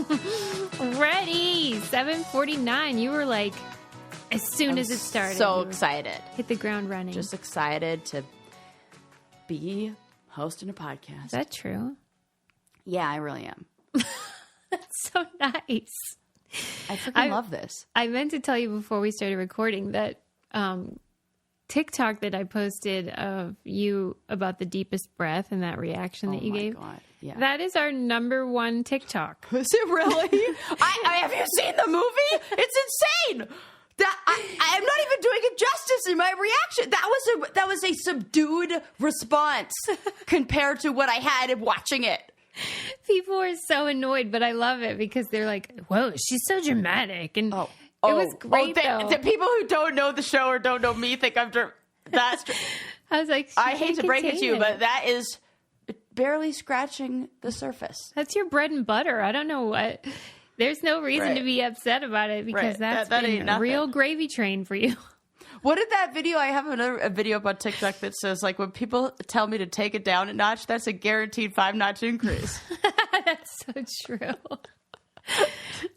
Ready. 7:49. You were like, as soon as it started. So excited. Hit the ground running. Just excited to be hosting a podcast. Is that true? Yeah, I really am. That's so nice. I freaking love this. I meant to tell you before we started recording that TikTok that I posted of you about the deepest breath and that reaction that you gave. Oh my God. Yeah. That is our #1 TikTok. Is it really? Have you seen the movie? It's insane. I'm not even doing it justice in my reaction. That was a subdued response compared to what I had in watching it. People are so annoyed, but I love it because they're like, whoa, she's so dramatic. And it was great, though. The people who don't know the show or don't know me think I'm that's I was like, I hate to break it to you, but that is barely scratching the surface. That's your bread and butter. I don't know what. There's no reason to be upset about it because that's been a real gravy train for you. What did that video? I have a video up on TikTok that says, like, when people tell me to take it down a notch, that's a guaranteed 5-notch increase. That's so true.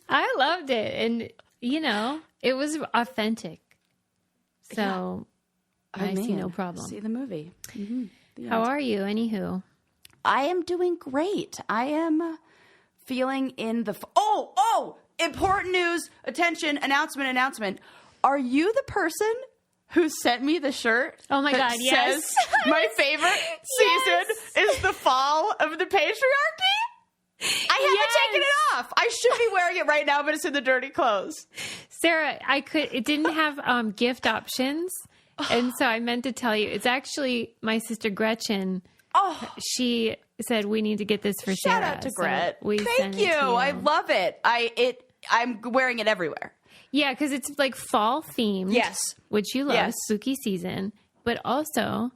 I loved it. And, it was authentic. So I see no problem. See the movie. Mm-hmm. How are you? Anywho. I am doing great. I am feeling in the... important news. Attention. Announcement. Are you the person who sent me the shirt? Oh my God, yes. Says my favorite season is the fall of the patriarchy? I haven't taken it off. I should be wearing it right now, but it's in the dirty clothes. Sarah, it didn't have gift options. And so I meant to tell you, it's actually my sister Gretchen. Oh, she said we need to get this for Sarah. Shout out to Gret. So Thank you. I love it. I'm wearing it everywhere. Yeah, because it's like fall themed. Yes. Which you love, spooky season, but also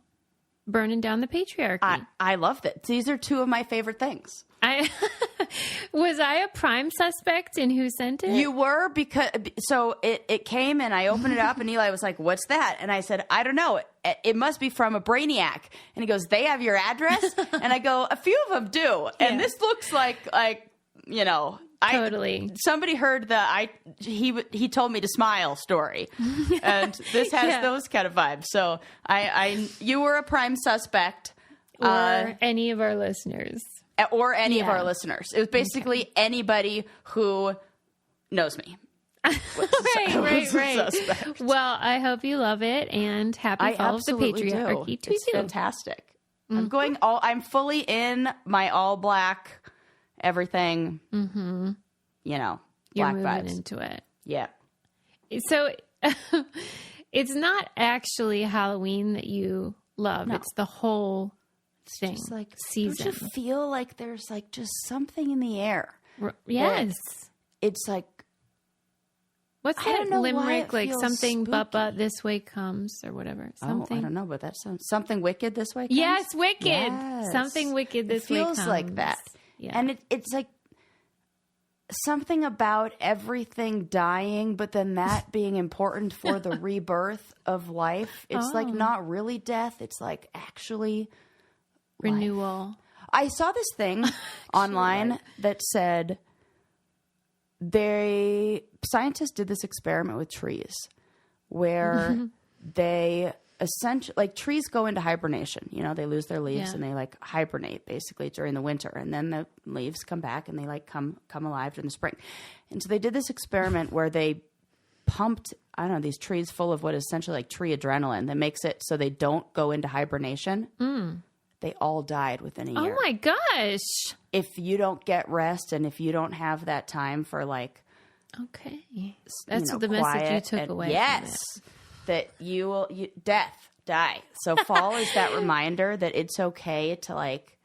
burning down the patriarchy. I love that. These are two of my favorite things. Was I a prime suspect in who sent it? You were, because it came and I opened it up and Eli was like, "What's that?" And I said, "I don't know. It must be from a brainiac." And he goes, "They have your address?" And I go, "A few of them do." And this looks like totally. Somebody heard he told me to smile story, and this has those kind of vibes. So you were a prime suspect, or any of our listeners, or any of our listeners. It was basically anybody who knows me. Right. Well, I hope you love it and happy fall of the patriarchy to you. It's fantastic. Mm-hmm. I'm fully in my all black. Everything, you're black moving vibes. into it. Yeah. So it's not actually Halloween that you love. No. It's the whole thing. Just like season. Don't you feel like there's like just something in the air? Yes. It's like, what's that limerick? Like something, but this way comes, or whatever. Something. I don't know, but that sounds something wicked this way comes. Yes, wicked. Yes. Something wicked this way comes. Feels like that. Yeah. And it's like something about everything dying, but then that being important for the rebirth of life. It's like not really death. It's like actually renewal. Life. I saw this thing online that said scientists did this experiment with trees where they essentially, like, trees go into hibernation. They lose their leaves and they like hibernate basically during the winter, and then the leaves come back and they like come alive during the spring. And so they did this experiment where they pumped, these trees full of what is essentially like tree adrenaline that makes it so they don't go into hibernation. They all died within a year. Oh my gosh. If you don't get rest and if you don't have that time for like, that's the message you took away. Yes. That you will die. So fall is that reminder that it's okay to like,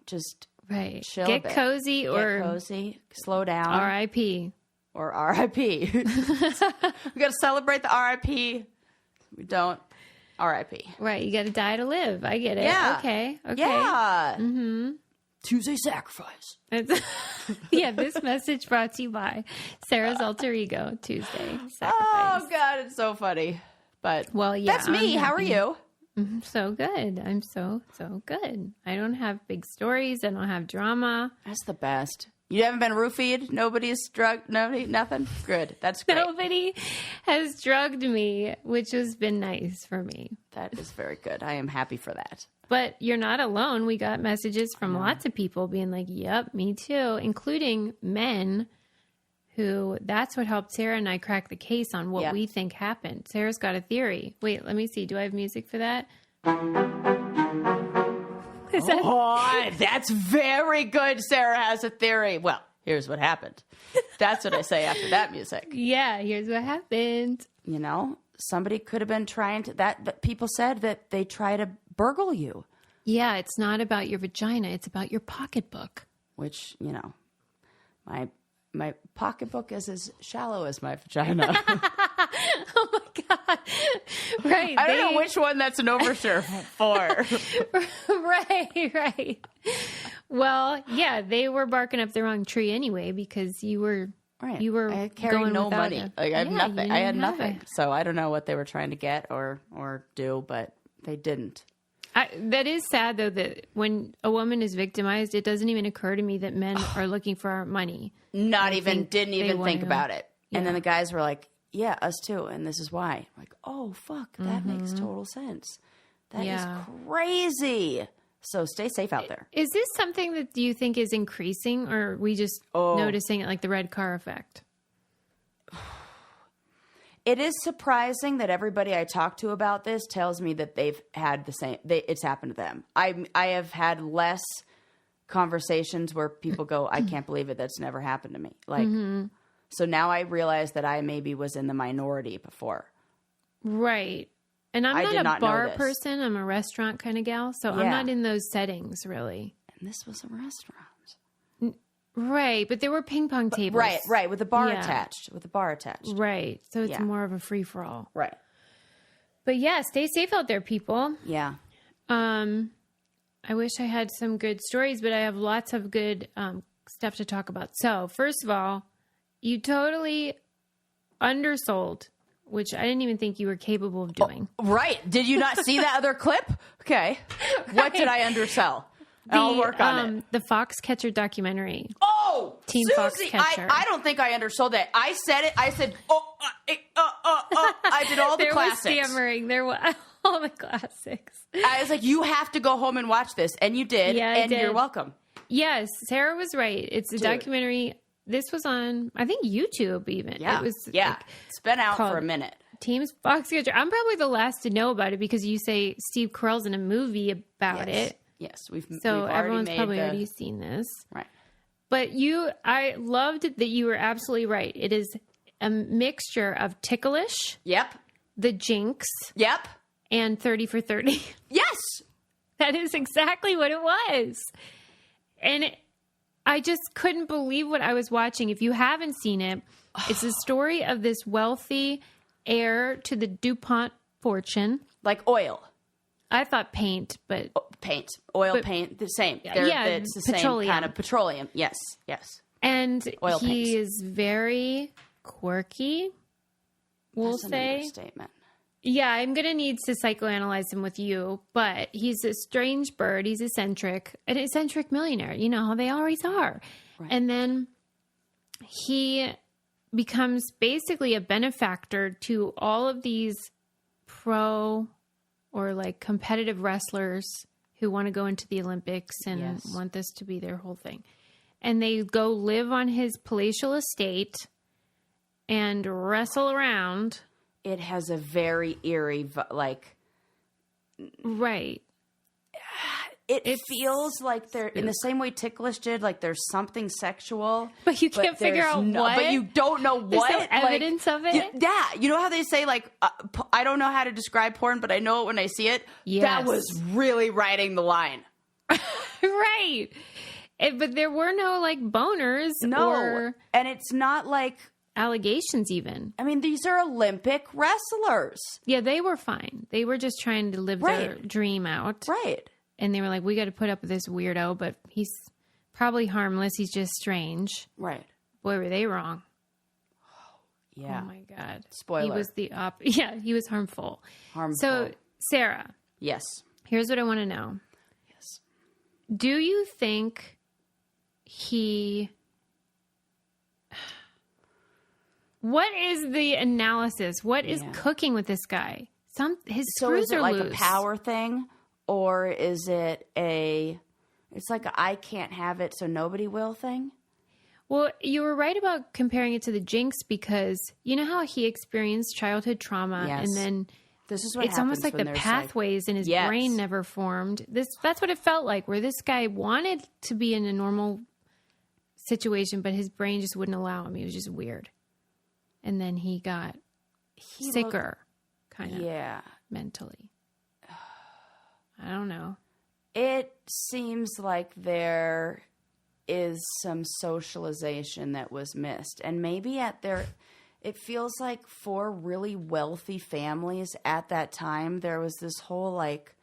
just chill. Get cozy slow down. R.I.P. Or R.I.P. We got to celebrate the R.I.P. We don't. R.I.P. Right. You got to die to live. I get it. Yeah. Okay. Yeah. Mm-hmm. Tuesday sacrifice. This message brought to you by Sarah's Alter Ego Tuesday sacrifice. Oh God, it's so funny. But that's me. How are you? So good. I'm so good. I don't have big stories. I don't have drama. That's the best. You haven't been roofied? Nobody's drugged? Nothing? Good. That's great. Nobody has drugged me, which has been nice for me. That is very good. I am happy for that. But you're not alone. We got messages from lots of people being like, yep, me too, including men who, that's what helped Sarah and I crack the case on what we think happened. Sarah's got a theory. Wait, let me see. Do I have music for that? That's very good. Sarah has a theory. Well, here's what happened. That's what I say after that music. Yeah, here's what happened. You know, somebody could have been trying to, that people said that they try to burgle you. Yeah, it's not about your vagina. It's about your pocketbook. Which, you know, my pocketbook is as shallow as my vagina. Oh my God. Right. I don't know which one that's an overture for. Right. Well, yeah, they were barking up the wrong tree anyway because you were I carried no money. I had nothing. I had nothing. So I don't know what they were trying to get or do, but they didn't. That is sad, though, that when a woman is victimized, it doesn't even occur to me that men are looking for our money. Didn't even think about it. Yeah. And then the guys were like, yeah, us too. And this is why. I'm like, oh, fuck, that makes total sense. That is crazy. So stay safe out there. Is this something that you think is increasing, or are we just noticing it like the red car effect? It is surprising that everybody I talk to about this tells me that they've had the same. It's happened to them. I have had less conversations where people go, "I can't believe it. That's never happened to me." Like, so now I realize that I maybe was in the minority before. Right. And I'm not a bar person. I'm a restaurant kind of gal, so I'm not in those settings really. And this was a restaurant. Right, but there were ping pong tables. Right, with a bar attached. Right, so it's more of a free-for-all. Right. But yeah, stay safe out there, people. Yeah. I wish I had some good stories, but I have lots of good stuff to talk about. So, first of all, you totally undersold, which I didn't even think you were capable of doing. Oh, right. Did you not see that other clip? Okay. Right. What did I undersell? I'll work on it. The Foxcatcher documentary. Oh, Team Susie, Foxcatcher. I don't think I undersold that. I said it. I said, I did all the classics. There was stammering. There was all the classics. I was like, you have to go home and watch this. And you did. Yeah, and you're welcome. Yes, Sarah was right. It's a documentary. This was on, I think, YouTube even. Yeah. It was, it's been out for a minute. Team Foxcatcher. I'm probably the last to know about it because you say Steve Carell's in a movie about it. Yes, so everyone's probably already seen this. Right. But I loved that you were absolutely right. It is a mixture of Ticklish. Yep. The Jinx. Yep. And 30 for 30. Yes. That is exactly what it was. And I just couldn't believe what I was watching. If you haven't seen it, it's the story of this wealthy heir to the DuPont fortune. Like oil. I thought paint, but... paint. Oil, paint, the same. It's the petroleum. Same kind of petroleum. Yes. And oil he is very quirky, we'll say. An understatement. Yeah, I'm going to need to psychoanalyze him with you, but he's a strange bird. He's eccentric, an eccentric millionaire. You know how they always are. Right. And then he becomes basically a benefactor to all of these pro or like competitive wrestlers who want to go into the Olympics and want this to be their whole thing. And they go live on his palatial estate and wrestle around. It has a very eerie, Right. It feels like they're in the same way Ticklish did. Like there's something sexual, but you can't figure out what. But you don't know what. There's no evidence of it. Yeah, you know how they say like I don't know how to describe porn, but I know it when I see it. Yes. That was really riding the line. Right. But there were no like boners. No, and it's not like allegations even. I mean, these are Olympic wrestlers. Yeah, they were fine. They were just trying to live their dream out. Right. And they were like, we got to put up with this weirdo, but he's probably harmless. He's just strange. Right. Boy, were they wrong. Yeah. Oh, my God. Spoiler. He was he was harmful. So, Sarah. Yes. Here's what I want to know. Yes. Do you think he What is the analysis? What is cooking with this guy? His screws are like loose. A power thing, or is it it's like a I can't have it so nobody will thing? Well, you were right about comparing it to the Jinx because you know how he experienced childhood trauma and then this is what it's almost like the pathways in his brain never formed. That's what it felt like, where this guy wanted to be in a normal situation, but his brain just wouldn't allow him. He was just weird. And then he got sicker, kind of mentally. I don't know. It seems like there is some socialization that was missed. And maybe it feels like for really wealthy families at that time, there was this whole like,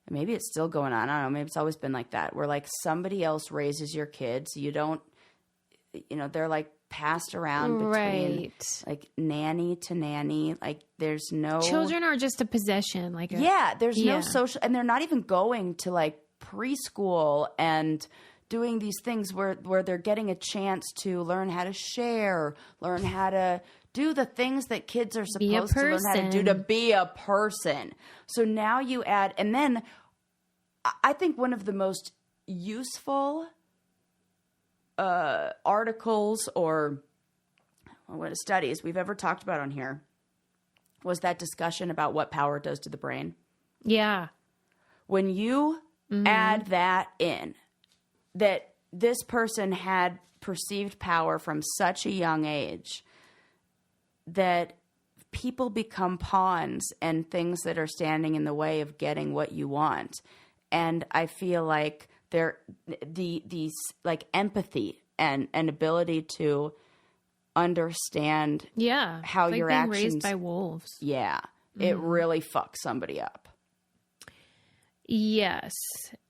maybe it's still going on. I don't know. Maybe it's always been like that, where like somebody else raises your kids. You don't, they're like passed around between like nanny to nanny. Like there's no children are just a possession. Like there's no social, and they're not even going to like preschool and doing these things where they're getting a chance to learn how to share, learn how to do the things that kids are supposed to learn how to do to be a person. So now you add, and then I think one of the most useful articles or studies we've ever talked about on here was that discussion about what power does to the brain. Yeah. When you add that in, that this person had perceived power from such a young age that people become pawns and things that are standing in the way of getting what you want. And I feel like these like empathy and ability to understand how like your being actions raised by wolves. Yeah. It really fucks somebody up. Yes.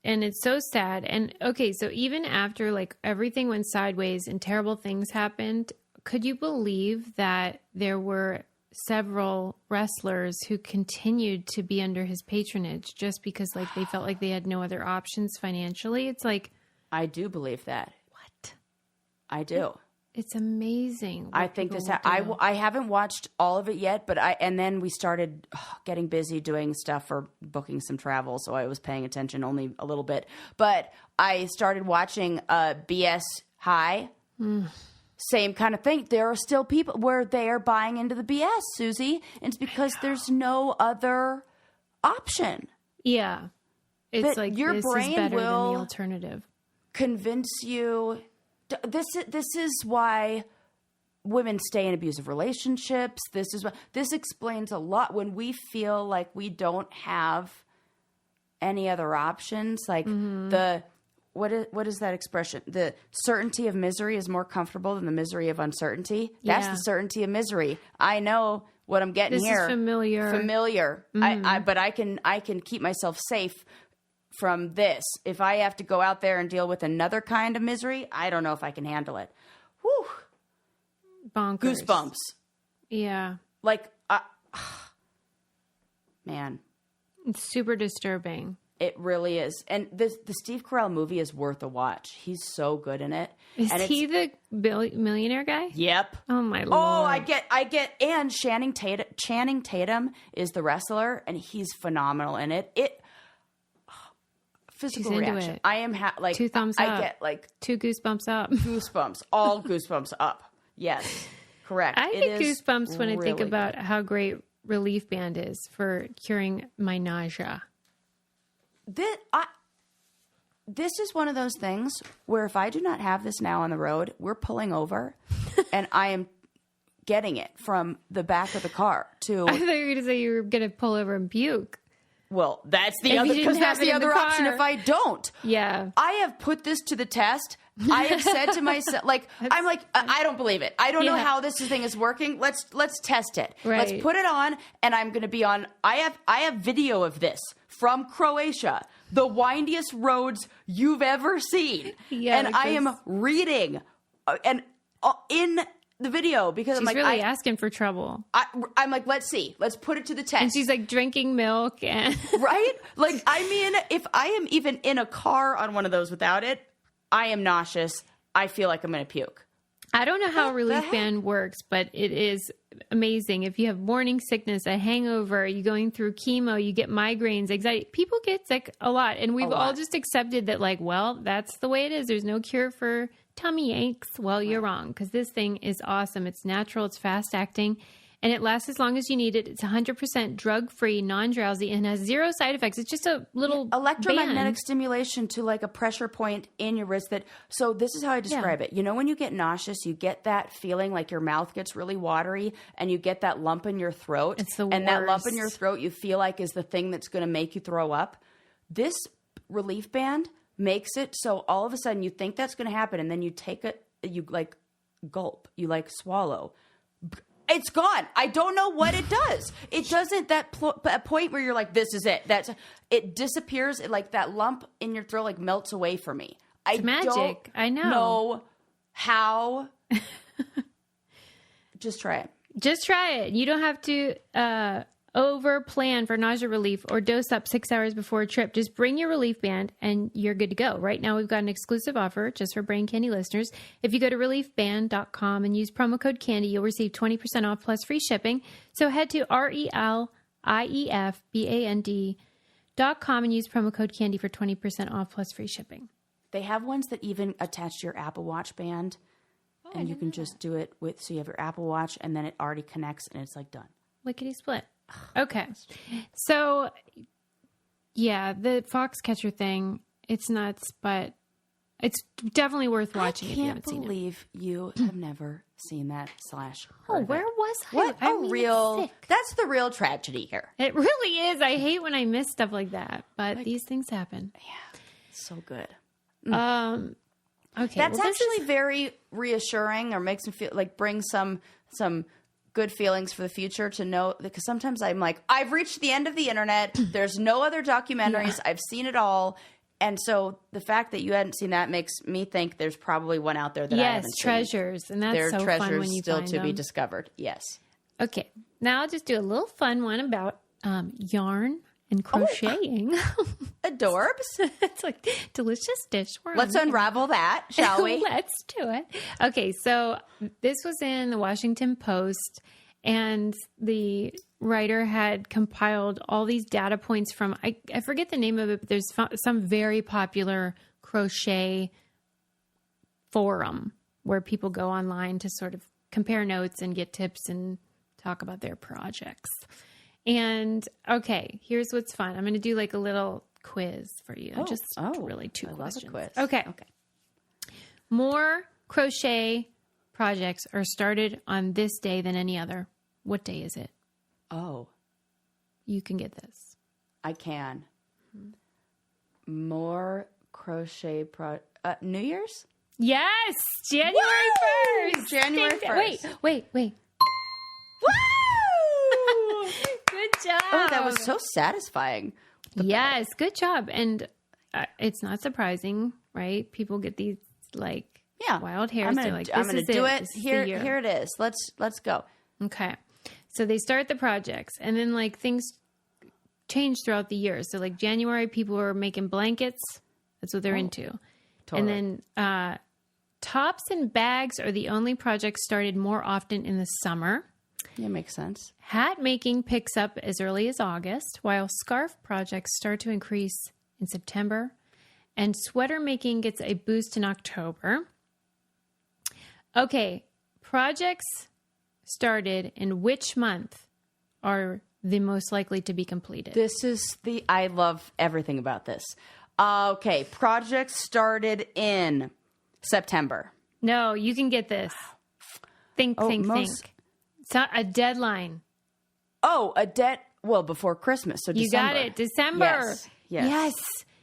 And it's so sad. And okay, so even after like everything went sideways and terrible things happened, could you believe that there were several wrestlers who continued to be under his patronage just because like they felt like they had no other options financially? It's like, I do believe that. What? I do. It's amazing. I think this. I haven't watched all of it yet, but and then we started getting busy doing stuff for booking some travel, so I was paying attention only a little bit. But I started watching BS High. Same kind of thing. There are still people where they are buying into the BS, Susie. And it's because there's no other option. Yeah, it's like your this brain is better will than the alternative. Convince you. This is why women stay in abusive relationships. This explains a lot when we feel like we don't have any other options. Like what is that expression? The certainty of misery is more comfortable than the misery of uncertainty. That's the certainty of misery. I know what I'm getting here. This is familiar. But I can keep myself safe from this. If I have to go out there and deal with another kind of misery, I don't know if I can handle it. Whew. Bonkers. Goosebumps. Yeah. Like, man. It's super disturbing. It really is. And the Steve Carell movie is worth a watch. He's so good in it. Is he the millionaire guy? Yep. Oh my Lord. Oh, I get, and Channing Tatum is the wrestler, and he's phenomenal in it. Physical reaction. It. I am like 2 thumbs up. I get like 2 goosebumps up. Goosebumps. All goosebumps up. Yes, correct. I get goosebumps when I think about how great Relief Band is for curing my nausea. This is one of those things where if I do not have this now on the road, we're pulling over, and I am getting it from the back of the car to. I thought you were going to say you were going to pull over and puke. Well, that's the other, because that's the other option if I don't. Yeah. I have put this to the test. I have said to myself, like, I'm like, I don't believe it. I don't know how this thing is working. Let's test it. Right. Let's put it on, and I'm going to be on. I have video of this from Croatia, the windiest roads you've ever seen. Yeah, and I am reading, and in the video, because she's I'm like, really asking for trouble. I'm like, let's see, let's put it to the test. And she's like drinking milk and right? Like, I mean, if I am even in a car on one of those without it, I am nauseous. I feel like I'm going to puke. I don't know how a relief band works, but it is amazing. If you have morning sickness, a hangover, you going through chemo, you get migraines, anxiety. People get sick a lot. And we've all just accepted that, like, well, that's the way it is. There's no cure for tummy aches. Well, you're wrong, because this thing is awesome. It's natural. It's fast acting. And it lasts as long as you need it. It's 100% drug-free, non-drowsy, and has zero side effects. It's just a little electromagnetic stimulation to like a pressure point in your wrist. So this is how I describe it. You know, when you get nauseous, you get that feeling like your mouth gets really watery and you get that lump in your throat. It's the worst. And that lump in your throat you feel like is the thing that's going to make you throw up. This relief band makes it so all of a sudden you think that's going to happen, and then you take it, you like gulp, you like swallow. It's gone. I don't know what it does. It doesn't a point where you're like, this is it. It disappears. Like that lump in your throat like melts away for me. It's magic. I know how. Just try it. Just try it. You don't have to over plan for nausea relief or dose up 6 hours before a trip. Just bring your relief band and you're good to go. Right now we've got an exclusive offer just for Brain Candy listeners. If you go to reliefband.com and use promo code CANDY, you'll receive 20% off plus free shipping. So head to reliefband.com and use promo code CANDY for 20% off plus free shipping. They have ones that even attach to your Apple Watch band, and you can just do it so you have your Apple Watch and then it already connects and it's like done. Lickety split. Okay. So, yeah, the Foxcatcher thing, it's nuts, but it's definitely worth watching if you haven't seen it. I can't believe you have never seen that / heard Oh, where was I? What that's the real tragedy here. It really is. I hate when I miss stuff like that, but these things happen. Yeah. So good. Okay. That's actually very reassuring, or makes me feel like bring some good feelings for the future to know, because sometimes I'm like, I've reached the end of the internet. There's no other documentaries. Yeah. I've seen it all. And so the fact that you hadn't seen that makes me think there's probably one out there that I haven't treasures. seen. And that's so fun when you still find to be discovered. Yes. Okay. Now I'll just do a little fun one about yarn and crocheting. Adorbs. It's like delicious dishware. Let's unravel that, shall we? Let's do it. Okay, so this was in the Washington Post, and the writer had compiled all these data points from, I forget the name of it, but there's some very popular crochet forum where people go online to sort of compare notes and get tips and talk about their projects. And okay, here's what's fun. I'm going to do like a little quiz for you. Really two questions. Love a quiz. Okay. More crochet projects are started on this day than any other. What day is it? Oh. You can get this. I can. More crochet New Year's? Yes! January 1st! January 1st. Wait. Woo! Good job. Oh, that was so satisfying. Yes, good job. And it's not surprising, right? People get these like wild hairs. I'm going to do it. Here it is. Let's go. Okay. So they start the projects, and then like things change throughout the year. So like January, people are making blankets. That's what they're into. Totally. And then tops and bags are the only projects started more often in the summer. Yeah, makes sense. Hat making picks up as early as August, while scarf projects start to increase in September, and sweater making gets a boost in October. Okay, projects started in which month are the most likely to be completed? I love everything about this. Okay, projects started in September. No, you can get this. Think. It's not a deadline. Oh, well, before Christmas. So December. You got it. December. Yes.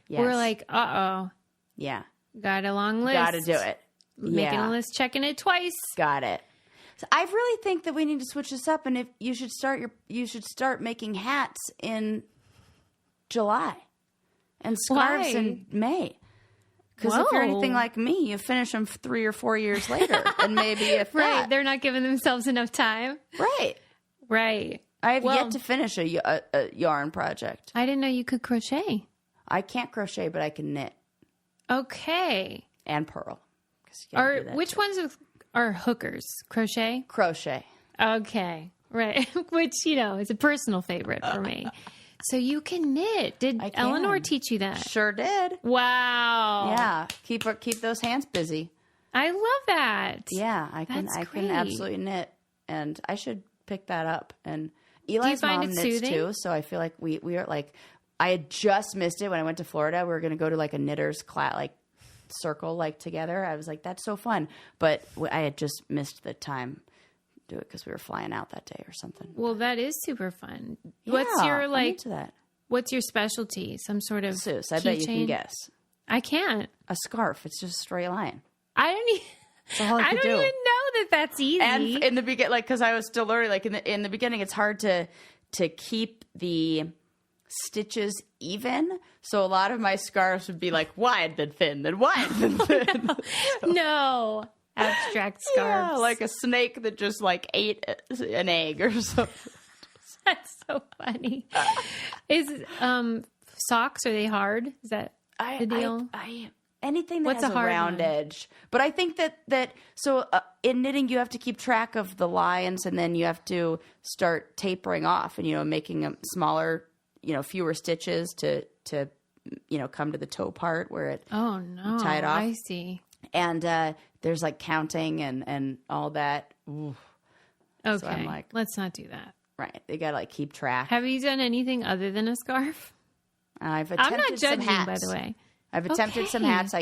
We're like, uh-oh. Yeah. Got a long list. Got to do it. Making a list, checking it twice. Got it. So I really think that we need to switch this up, and if you should start making hats in July and scarves in May. Because if you're anything like me, you finish them 3 or 4 years later, and maybe if right, they're not giving themselves enough time. Right. I have yet to finish a yarn project. I didn't know you could crochet. I can't crochet, but I can knit. Okay. And purl. Which ones or hookers? Crochet? Crochet. Okay. Right. Which, is a personal favorite for me. So you can knit. Did Eleanor teach you that? Sure did. Wow. Yeah. Keep those hands busy. I love that. Yeah, I can absolutely knit, and I should pick that up. And Eli's mom knits soothing? Too, so I feel like we are like, I had just missed it when I went to Florida. We were going to go to like a knitters class, like circle, like together. I was like, that's so fun, but I had just missed the time to do it because we were flying out that day or something. Well, that is super fun. Yeah, what's your I'm into that. What's your specialty? Some sort of Seuss. I bet you can guess. I can't. A scarf. It's just a straight line. I don't even know that that's easy. And in the beginning, like, because I was still learning, like in the beginning, it's hard to keep the stitches even. So a lot of my scarves would be like wide then thin, then wide then thin. No. Abstract scarves. Yeah, like a snake that just like ate an egg or something. That's so funny. Is socks, are they hard? Is that the deal? Anything that has a round edge. But I think that in knitting, you have to keep track of the lines, and then you have to start tapering off and, making them smaller, fewer stitches to come to the toe part where it tie it off. I see. And there's like counting and all that. Ooh. Okay. So I'm like, let's not do that. Right. They got to like keep track. Have you done anything other than a scarf? I've attempted I'm not judging, some hats. by the way. I've attempted some hats.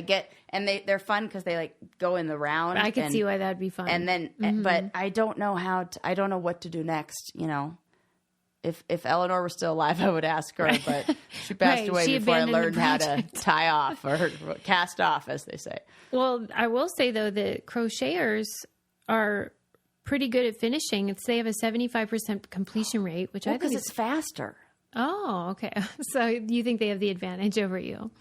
And they're fun because they like go in the round. I can see why that'd be fun. And then, but I don't know I don't know what to do next. If Eleanor were still alive, I would ask her, but she passed away before I learned how to tie off or cast off, as they say. Well, I will say though that crocheters are pretty good at finishing. They have a 75% completion rate, which I think it's faster. Oh, okay. So you think they have the advantage over you?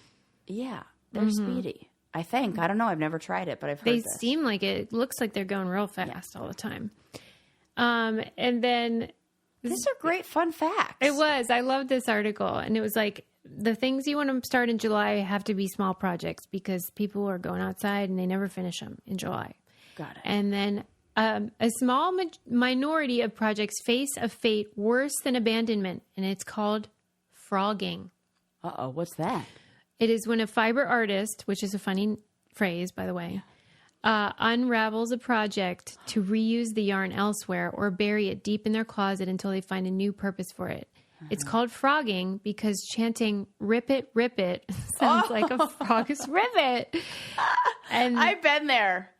Yeah, they're speedy. I think. I don't know. I've never tried it, but I've heard this. Seem like it looks like they're going real fast all the time. And then these are great fun facts. It was. I loved this article, and it was like the things you want to start in July have to be small projects because people are going outside and they never finish them in July. Got it. And then a small minority of projects face a fate worse than abandonment, and it's called frogging. Uh-oh, what's that? It is when a fiber artist, which is a funny phrase, by the way, unravels a project to reuse the yarn elsewhere or bury it deep in their closet until they find a new purpose for it. It's called frogging because chanting "rip it" sounds like a frog's rivet. And I've been there.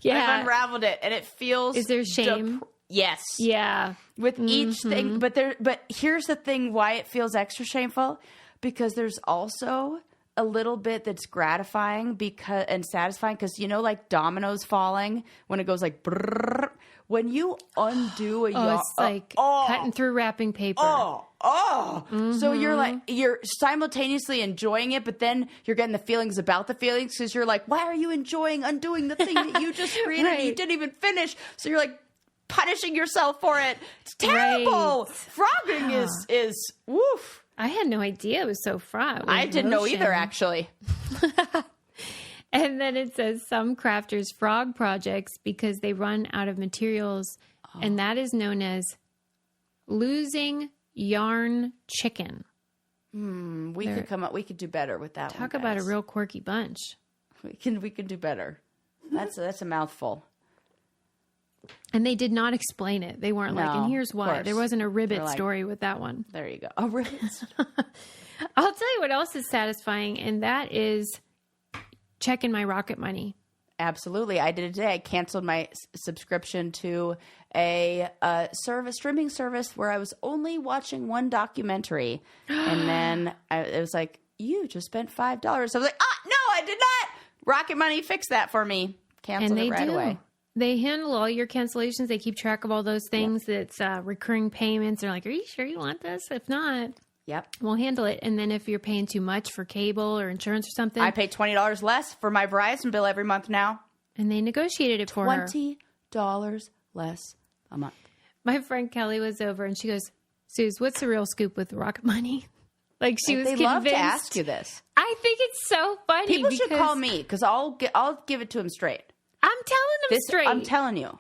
Yeah, I've unraveled it, and it feels. Is there shame? Yes. Yeah. With each thing, but here's the thing: why it feels extra shameful, because there's also a little bit that's gratifying and satisfying because like dominoes falling when it goes like brrr, when you undo a yarn, it's like cutting through wrapping paper. So you're simultaneously enjoying it, but then you're getting the feelings about the feelings because you're like, why are you enjoying undoing the thing that you just created and you didn't even finish? So you're like punishing yourself for it. It's terrible. Right. Frogging is woof. I had no idea it was so fraught. I didn't know either, actually. And then it says some crafters frog projects because they run out of materials, and that is known as losing yarn chicken. We could come up. We could do better with that. Talk about a real quirky bunch. We can do better. That's a mouthful. And they did not explain it. They weren't like, and here's why. There wasn't a ribbit story with that one. There you go. A ribbit. I'll tell you what else is satisfying, and that is checking my Rocket Money. Absolutely. I did it today. I canceled my subscription to a streaming service where I was only watching one documentary. And then it was like, you just spent $5. I was like, no, I did not. Rocket Money fixed that for me. Canceled it right away. They handle all your cancellations. They keep track of all those things. Yep. That's recurring payments. They're like, are you sure you want this? If not, we'll handle it. And then if you're paying too much for cable or insurance or something. I pay $20 less for my Verizon bill every month now. And they negotiated it for her. $20 less a month. My friend Kelly was over and she goes, Suze, what's the real scoop with Rocket Money? Like she was convinced. They love to ask you this. I think it's so funny. People should call me because I'll give it to them straight. I'm telling them straight. I'm telling you.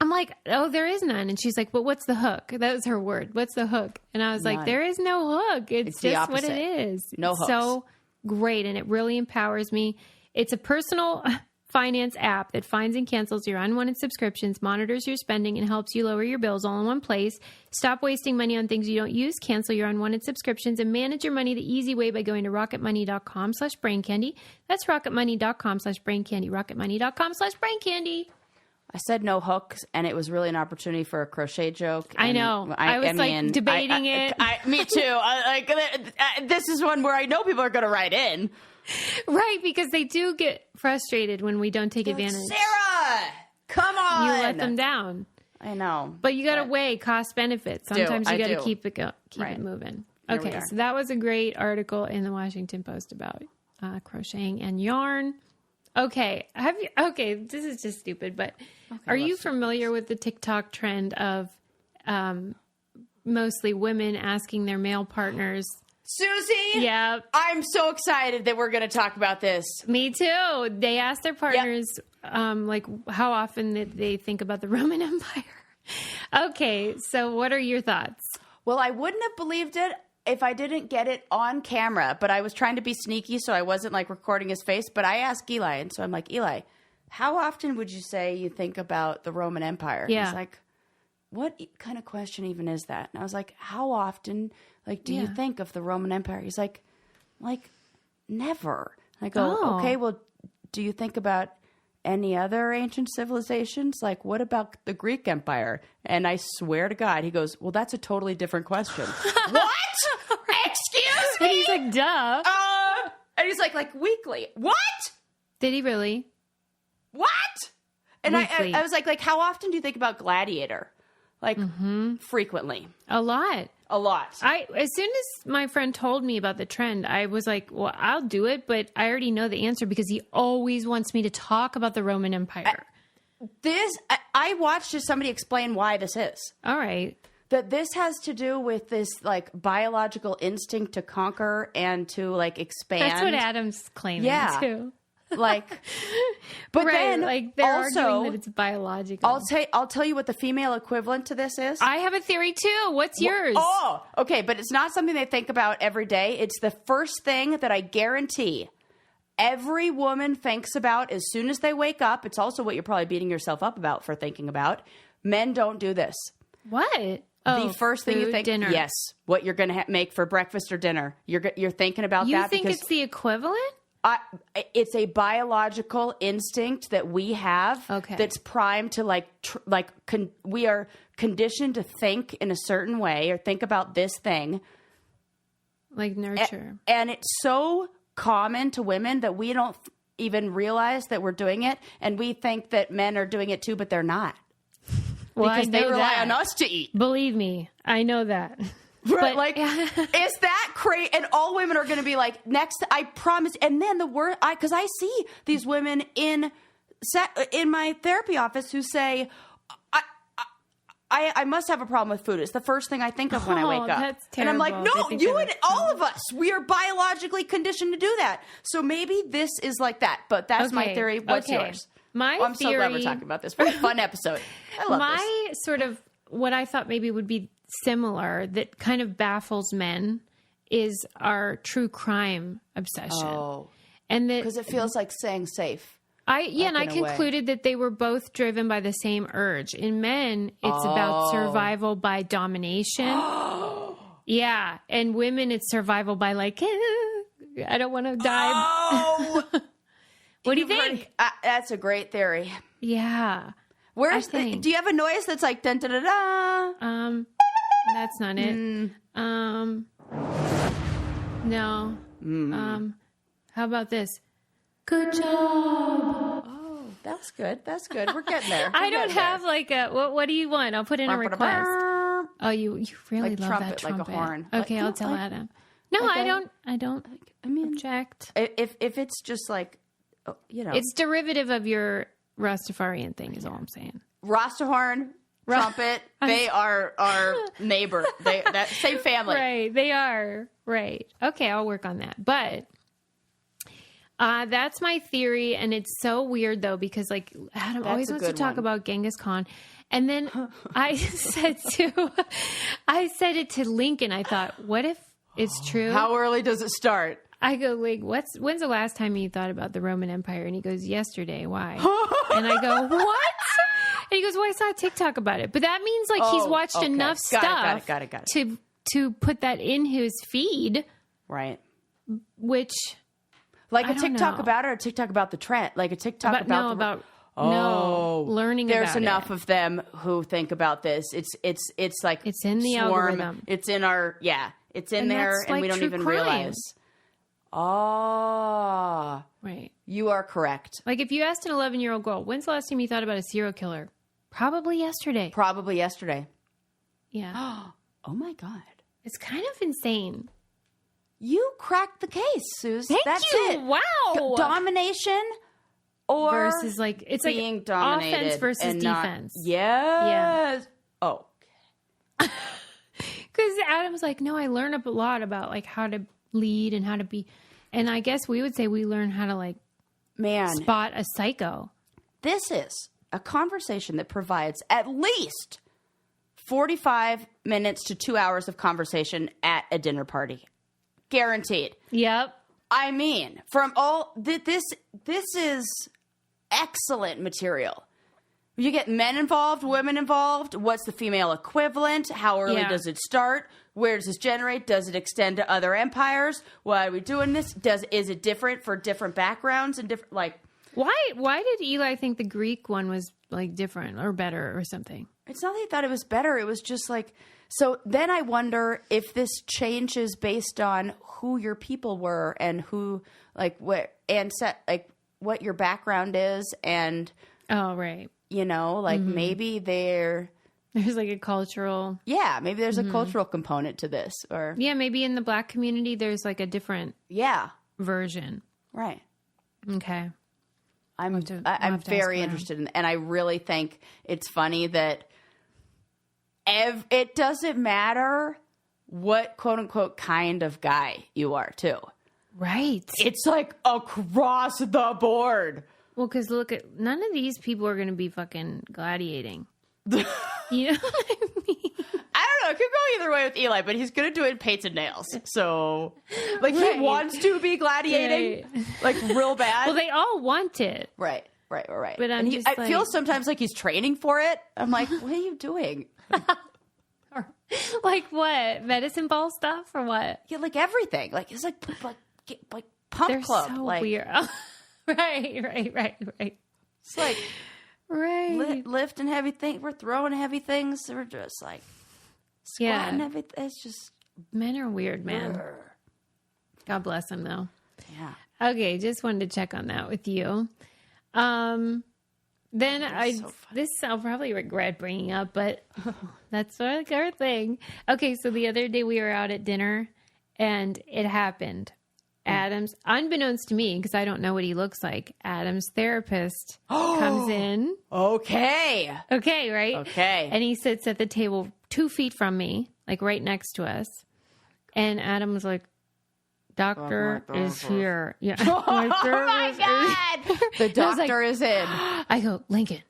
I'm like, oh, there is none. And she's like, but what's the hook? That was her word. What's the hook? And I was like, there is no hook. It's just what it is. No hooks. So great. And it really empowers me. It's a personal finance app that finds and cancels your unwanted subscriptions, monitors your spending, and helps you lower your bills all in one place. Stop wasting money on things you don't use. Cancel your unwanted subscriptions and manage your money the easy way by going to rocketmoney.com/braincandy. That's rocketmoney.com/braincandy. rocketmoney.com/braincandy. I said no hooks, and it was really an opportunity for a crochet joke. I know. I was debating it. Me too. This is one where I know people are going to write in. Right, because they do get frustrated when we don't take advantage. Sarah, come on. You let them down. I know. But you got to weigh cost benefits. Sometimes you got to keep it right. moving. Here okay, so that was a great article in the Washington Post about crocheting and yarn. Okay, this is just stupid, but are you familiar with the TikTok trend of mostly women asking their male partners? Susie? Yeah. I'm so excited that we're going to talk about this. Me too. They asked their partners, like, how often they think about the Roman Empire. Okay, so what are your thoughts? Well, I wouldn't have believed it if I didn't get it on camera, but I was trying to be sneaky, so I wasn't, like, recording his face. But I asked Eli, and so I'm like, Eli, how often would you say you think about the Roman Empire? Yeah. He's like, what kind of question even is that? And I was like, how often, like, do you think of the Roman Empire? He's like, never. I go, okay, well, do you think about any other ancient civilizations? Like, what about the Greek Empire? And I swear to God, he goes, well, that's a totally different question. What? Excuse me? And he's like, duh. And he's like weekly. What? Did he really? What? And I was like, how often do you think about Gladiator? Like, frequently. A lot. A lot. As soon as my friend told me about the trend, I was like, well, I'll do it, but I already know the answer because he always wants me to talk about the Roman Empire. I watched somebody explain why this is. All right. That this has to do with this, like, biological instinct to conquer and to, like, expand. That's what Adam's claiming, too. Like, but right, then like they're also, arguing that it's biological. I'll tell you what the female equivalent to this is. I have a theory too. What's yours? Oh, okay, but it's not something they think about every day. It's the first thing that I guarantee every woman thinks about as soon as they wake up. It's also what you're probably beating yourself up about for thinking about. Men don't do this. What? The first thing you think, dinner. Yes, what you're going to make for breakfast or dinner. You're thinking about that. You think it's the equivalent? It's a biological instinct that we have that's primed to we are conditioned to think in a certain way or think about this thing. Like nurture. And it's so common to women that we don't even realize that we're doing it. And we think that men are doing it too, but they're not. Well, because they rely on us to eat. Believe me, I know that. Right, like, is that crazy? And all women are going to be like, next, I promise. And then the word, because I see these women in my therapy office who say, I must have a problem with food. It's the first thing I think of when I wake up. That's terrible. And I'm like, no, you and all of us, we are biologically conditioned to do that. So maybe this is like that. But that's my theory. What's yours? I'm so glad we're talking about this. Very fun episode. I love this. Sort of what I thought maybe would be similar that kind of baffles men is our true crime obsession. Oh. And that because it feels like saying safe. And I concluded that they were both driven by the same urge. In men, it's about survival by domination. Yeah. And women, it's survival by like, I don't want to die. Oh. What do you think? That's a great theory. Yeah. Do you have a noise that's like dun da da da? That's not it. No. How about this? Good job. Oh, that's good. That's good. We're getting there. I don't have like a. What do you want? I'll put in a request. Oh, you really love trumpet, that trumpet. like a horn. Okay, I'll tell Adam. No, I don't. I mean, object. If it's just like, it's derivative of your Rastafarian thing. Is all I'm saying. Rastahorn, trumpet. They are our neighbor. That same family. Right. They are. Right. Okay, I'll work on that. But That's my theory, and it's so weird though because like Adam always wants to talk about Genghis Khan, and then I said it to Lincoln. I thought, what if it's true? How early does it start? I go, like, when's the last time you thought about the Roman Empire? And he goes, yesterday. Why? And I go, what? And he goes, well, I saw a TikTok about it. But that means like he's watched enough stuff got it. to put that in his feed, right? Which. Like a TikTok about it or a TikTok about the trend? Like a TikTok learning about There's enough of them who think about this. It's like it's in the algorithm. It's in our it's in there and like we don't even realize. Oh. Right. You are correct. Like if you asked an 11-year-old girl, when's the last time you thought about a serial killer? Probably yesterday. Yeah. Oh my God. It's kind of insane. You cracked the case, Suze. That's it. Wow. Domination or versus like it's being like dominated offense versus defense. Yes. Yeah. Oh. Because Adam's like, no, I learned a lot about like how to lead and how to be, and I guess we would say we learn how to like spot a psycho. This is a conversation that provides at least 45 minutes to 2 hours of conversation at a dinner party. Guaranteed. Yep. I mean, from all this is excellent material. You get men involved, women involved. What's the female equivalent? How early does it start? Where does this generate? Does it extend to other empires? Why are we doing this? Is it different for different backgrounds and different like? Why did Eli think the Greek one was like different or better or something? It's not that he thought it was better. It was just like. So then I wonder if this changes based on who your people were and who, like, what your background is. And, you know, like maybe there's like a cultural. Yeah, maybe there's a cultural component to this. Or maybe in the Black community, there's like a different version. Right. Okay. I'm very interested in, and I really think it's funny that it doesn't matter what quote unquote kind of guy you are too. Right. It's like across the board. Well, because look at none of these people are going to be fucking gladiating. You know what I mean? I don't know. It could go either way with Eli, but he's going to do it in paints and nails. So, like, he wants to be gladiating, like, real bad. Well, they all want it. Right. But I feel sometimes like he's training for it. I'm like, what are you doing? Like what? Medicine ball stuff or what? Yeah, like everything. Like it's like pump They're club. So like weird. Right. It's like lifting heavy things. We're throwing heavy things. We're just like squatting heavy. It's just men are weird, man. Brr. God bless them, though. Yeah. Okay, just wanted to check on that with you. Then I'll probably regret bringing up, but that's like our thing. Okay, so the other day we were out at dinner and it happened. Adam's, unbeknownst to me, because I don't know what he looks like, Adam's therapist comes in. Okay, right? Okay. And he sits at the table 2 feet from me, like right next to us. And Adam was like, Doctor is here. Yeah. Oh my God. The doctor is in. I go, Lincoln,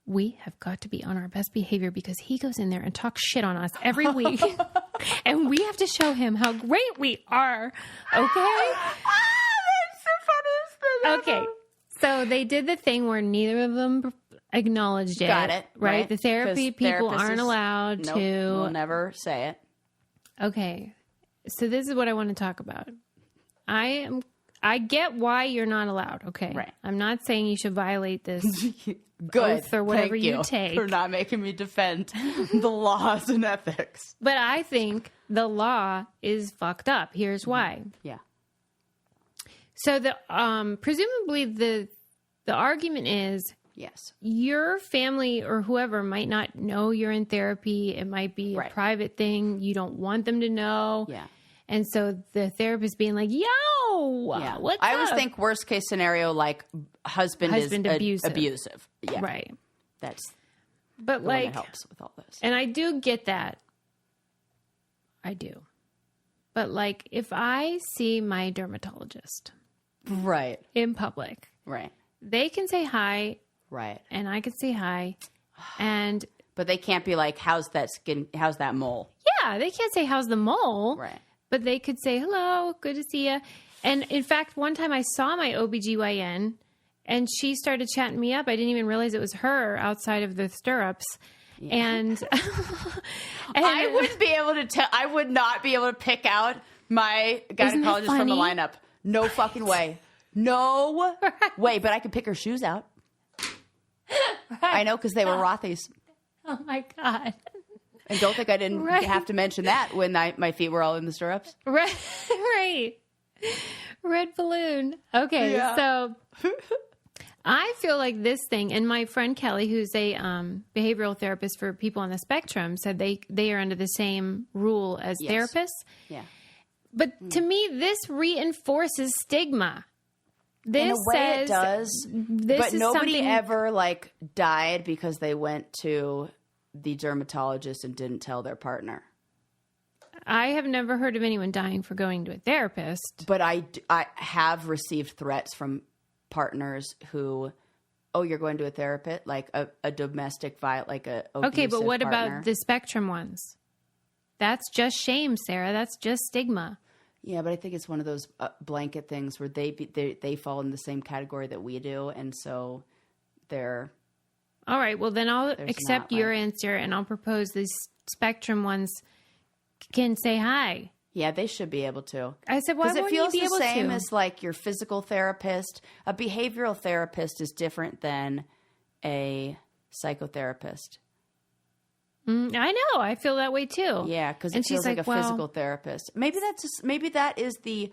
we have got to be on our best behavior because he goes in there and talks shit on us every week. And we have to show him how great we are. Okay? That's the funniest thing ever. So they did the thing where neither of them acknowledged it. Got it. Right? The therapy people aren't allowed to. We'll never say it. Okay. So this is what I want to talk about. I get why you're not allowed. Okay. Right. I'm not saying you should violate this Good. oath or whatever Thank you take. For not making me defend the laws and ethics. But I think the law is fucked up. Here's why. Yeah. So the presumably the argument is yes, your family or whoever might not know you're in therapy. It might be a private thing. You don't want them to know. Yeah. And so the therapist being like, what's I up? always think worst case scenario, like husband is abusive. Yeah. Right. That's but the like, one that helps with all this. And I do get that. I do. But like, if I see my dermatologist Right. in public. Right. They can say hi. Right. And I can say hi. But they can't be like, how's that mole? Yeah, they can't say, how's the mole? Right. But they could say, hello, good to see you. And in fact, one time I saw my OBGYN and she started chatting me up. I didn't even realize it was her outside of the stirrups. Yeah. And I wouldn't be able to tell. I would not be able to pick out my gynecologist from the lineup. No fucking way. No way. But I could pick her shoes out. Right. I know, because they were Rothy's. Oh my God. And don't think I didn't have to mention that when my feet were all in the stirrups. Right. Red balloon. Okay. Yeah. So I feel like this thing, and my friend Kelly, who's a behavioral therapist for people on the spectrum, said they are under the same rule as therapists. Yeah. But to me, this reinforces stigma. This in a way it does. But nobody ever died because they went to the dermatologist and didn't tell their partner. I have never heard of anyone dying for going to a therapist. But I have received threats from partners who, you're going to a therapist, like a domestic violence, like a abusive Okay, but what partner. about the spectrum ones? That's just shame, Sarah. That's just stigma. Yeah, but I think it's one of those blanket things where they fall in the same category that we do, and so they're... All right, well, then I'll accept your answer, and I'll propose these spectrum ones can say hi. Yeah, they should be able to. I said, why wouldn't you be able to? Because it feels the same as like your physical therapist. A behavioral therapist is different than a psychotherapist. I know. I feel that way too. Yeah, because it feels like a physical therapist. Maybe that is the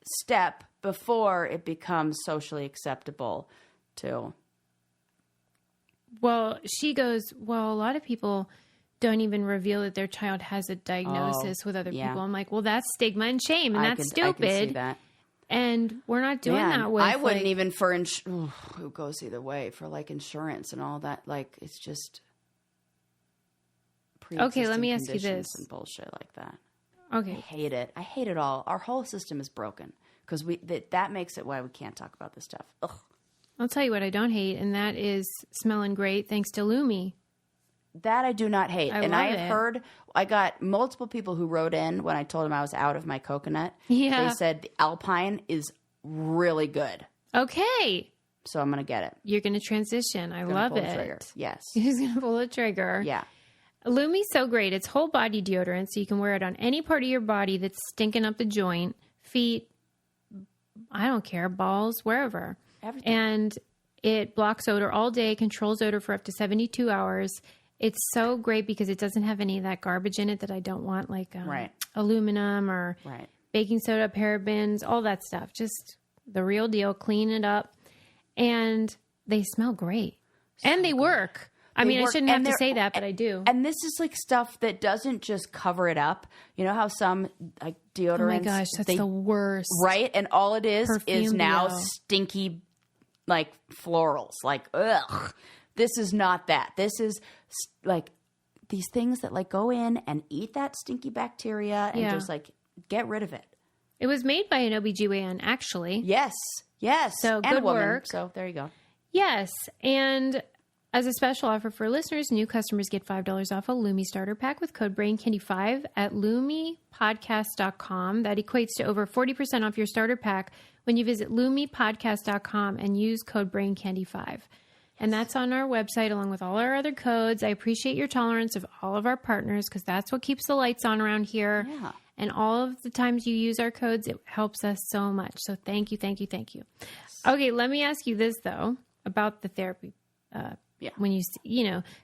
step before it becomes socially acceptable too. Well, she goes, a lot of people don't even reveal that their child has a diagnosis with other people. I'm like, well, that's stigma and shame, and that's stupid. I can see that. And we're not doing that with... I wouldn't even for... who goes either way? For insurance and all that. It's just... Okay, let me ask you this. And bullshit like that. Okay. I hate it. I hate it all. Our whole system is broken because that makes it why we can't talk about this stuff. Ugh. I'll tell you what I don't hate, and that is smelling great thanks to Lumi. That I do not hate. I have heard, I got multiple people who wrote in when I told them I was out of my coconut. Yeah. They said the Alpine is really good. Okay. So I'm going to get it. You're going to transition. I love it. Trigger. Yes. He's going to pull a trigger. Yeah. Lumi's so great. It's whole body deodorant, so you can wear it on any part of your body that's stinking up the joint, feet, I don't care, balls, wherever. Everything. And it blocks odor all day, controls odor for up to 72 hours. It's so great because it doesn't have any of that garbage in it that I don't want, like aluminum or baking soda, parabens, all that stuff. Just the real deal. Clean it up. And they smell great. And they work. I mean, I shouldn't have to say that, but I do. And this is stuff that doesn't just cover it up. You know how some deodorants... Oh my gosh, that's the worst. Right? And all it is now stinky, florals. Ugh. This is not that. This is these things that go in and eat that stinky bacteria and just get rid of it. It was made by an OBGYN, actually. Yes. So and good a woman. Work. So there you go. Yes. And... as a special offer for listeners, new customers get $5 off a Lumi starter pack with code BRAINCANDY5 at lumipodcast.com. That equates to over 40% off your starter pack when you visit lumipodcast.com and use code BRAINCANDY5. And that's on our website along with all our other codes. I appreciate your tolerance of all of our partners because that's what keeps the lights on around here. Yeah. And all of the times you use our codes, it helps us so much. So thank you, thank you, thank you. Yes. Okay, let me ask you this, though, about the therapy. When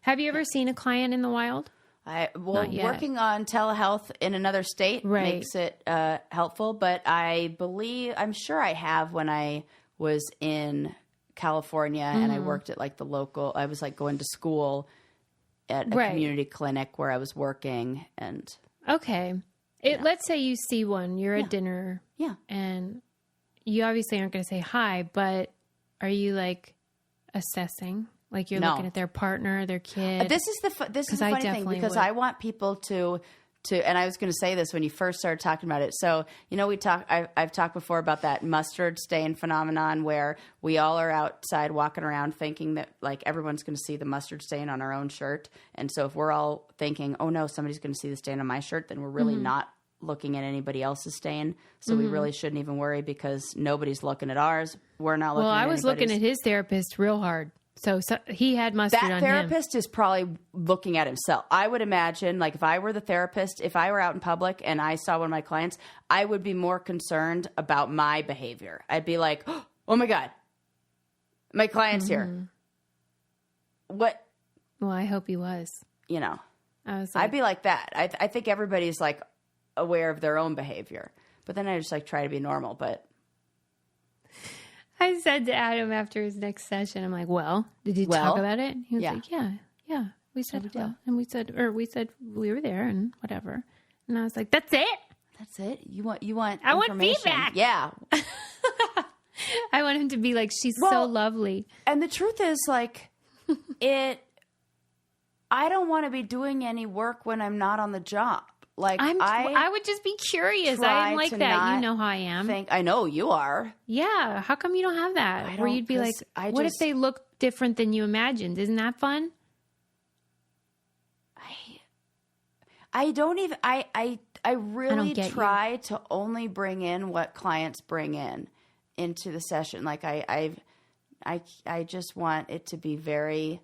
have you ever seen a client in the wild? Working on telehealth in another state makes it helpful, but I'm sure I have when I was in California and I worked at the local, I was going to school at a community clinic where I was working and. Okay. Let's say you see one, you're at dinner. Yeah. And you obviously aren't going to say hi, but are you assessing? You're looking at their partner, their kid. This is the funny thing because I want people to and I was going to say this when you first started talking about it. So, I've talked before about that mustard stain phenomenon where we all are outside walking around thinking that like everyone's going to see the mustard stain on our own shirt. And so if we're all thinking, oh no, somebody's going to see the stain on my shirt, then we're really not looking at anybody else's stain. So we really shouldn't even worry because nobody's looking at ours. We're not looking at anybody's. Well, I was looking at his therapist real hard. So he had mustard on him. That therapist is probably looking at himself. I would imagine, like, if I were the therapist, if I were out in public and I saw one of my clients, I would be more concerned about my behavior. I'd be like, oh, my God, my client's here. What? Well, I hope he was. I was like, I'd be like that. I think everybody's, like, aware of their own behavior. But then I just, like, try to be normal, but... I said to Adam after his next session, I'm like, well, did you talk about it? He was like, yeah. We said, and we said we were there and whatever. And I was like, that's it. That's it. You want I want feedback. Yeah. I want him to be like, she's so lovely. And the truth is like I don't want to be doing any work when I'm not on the job. Like I would just be curious. I am like that. You know how I am. I know you are. Yeah. How come you don't have that? Where you'd be like, what if they look different than you imagined? Isn't that fun? I don't even. I really try to only bring in what clients bring into the session. Like I just want it to be very.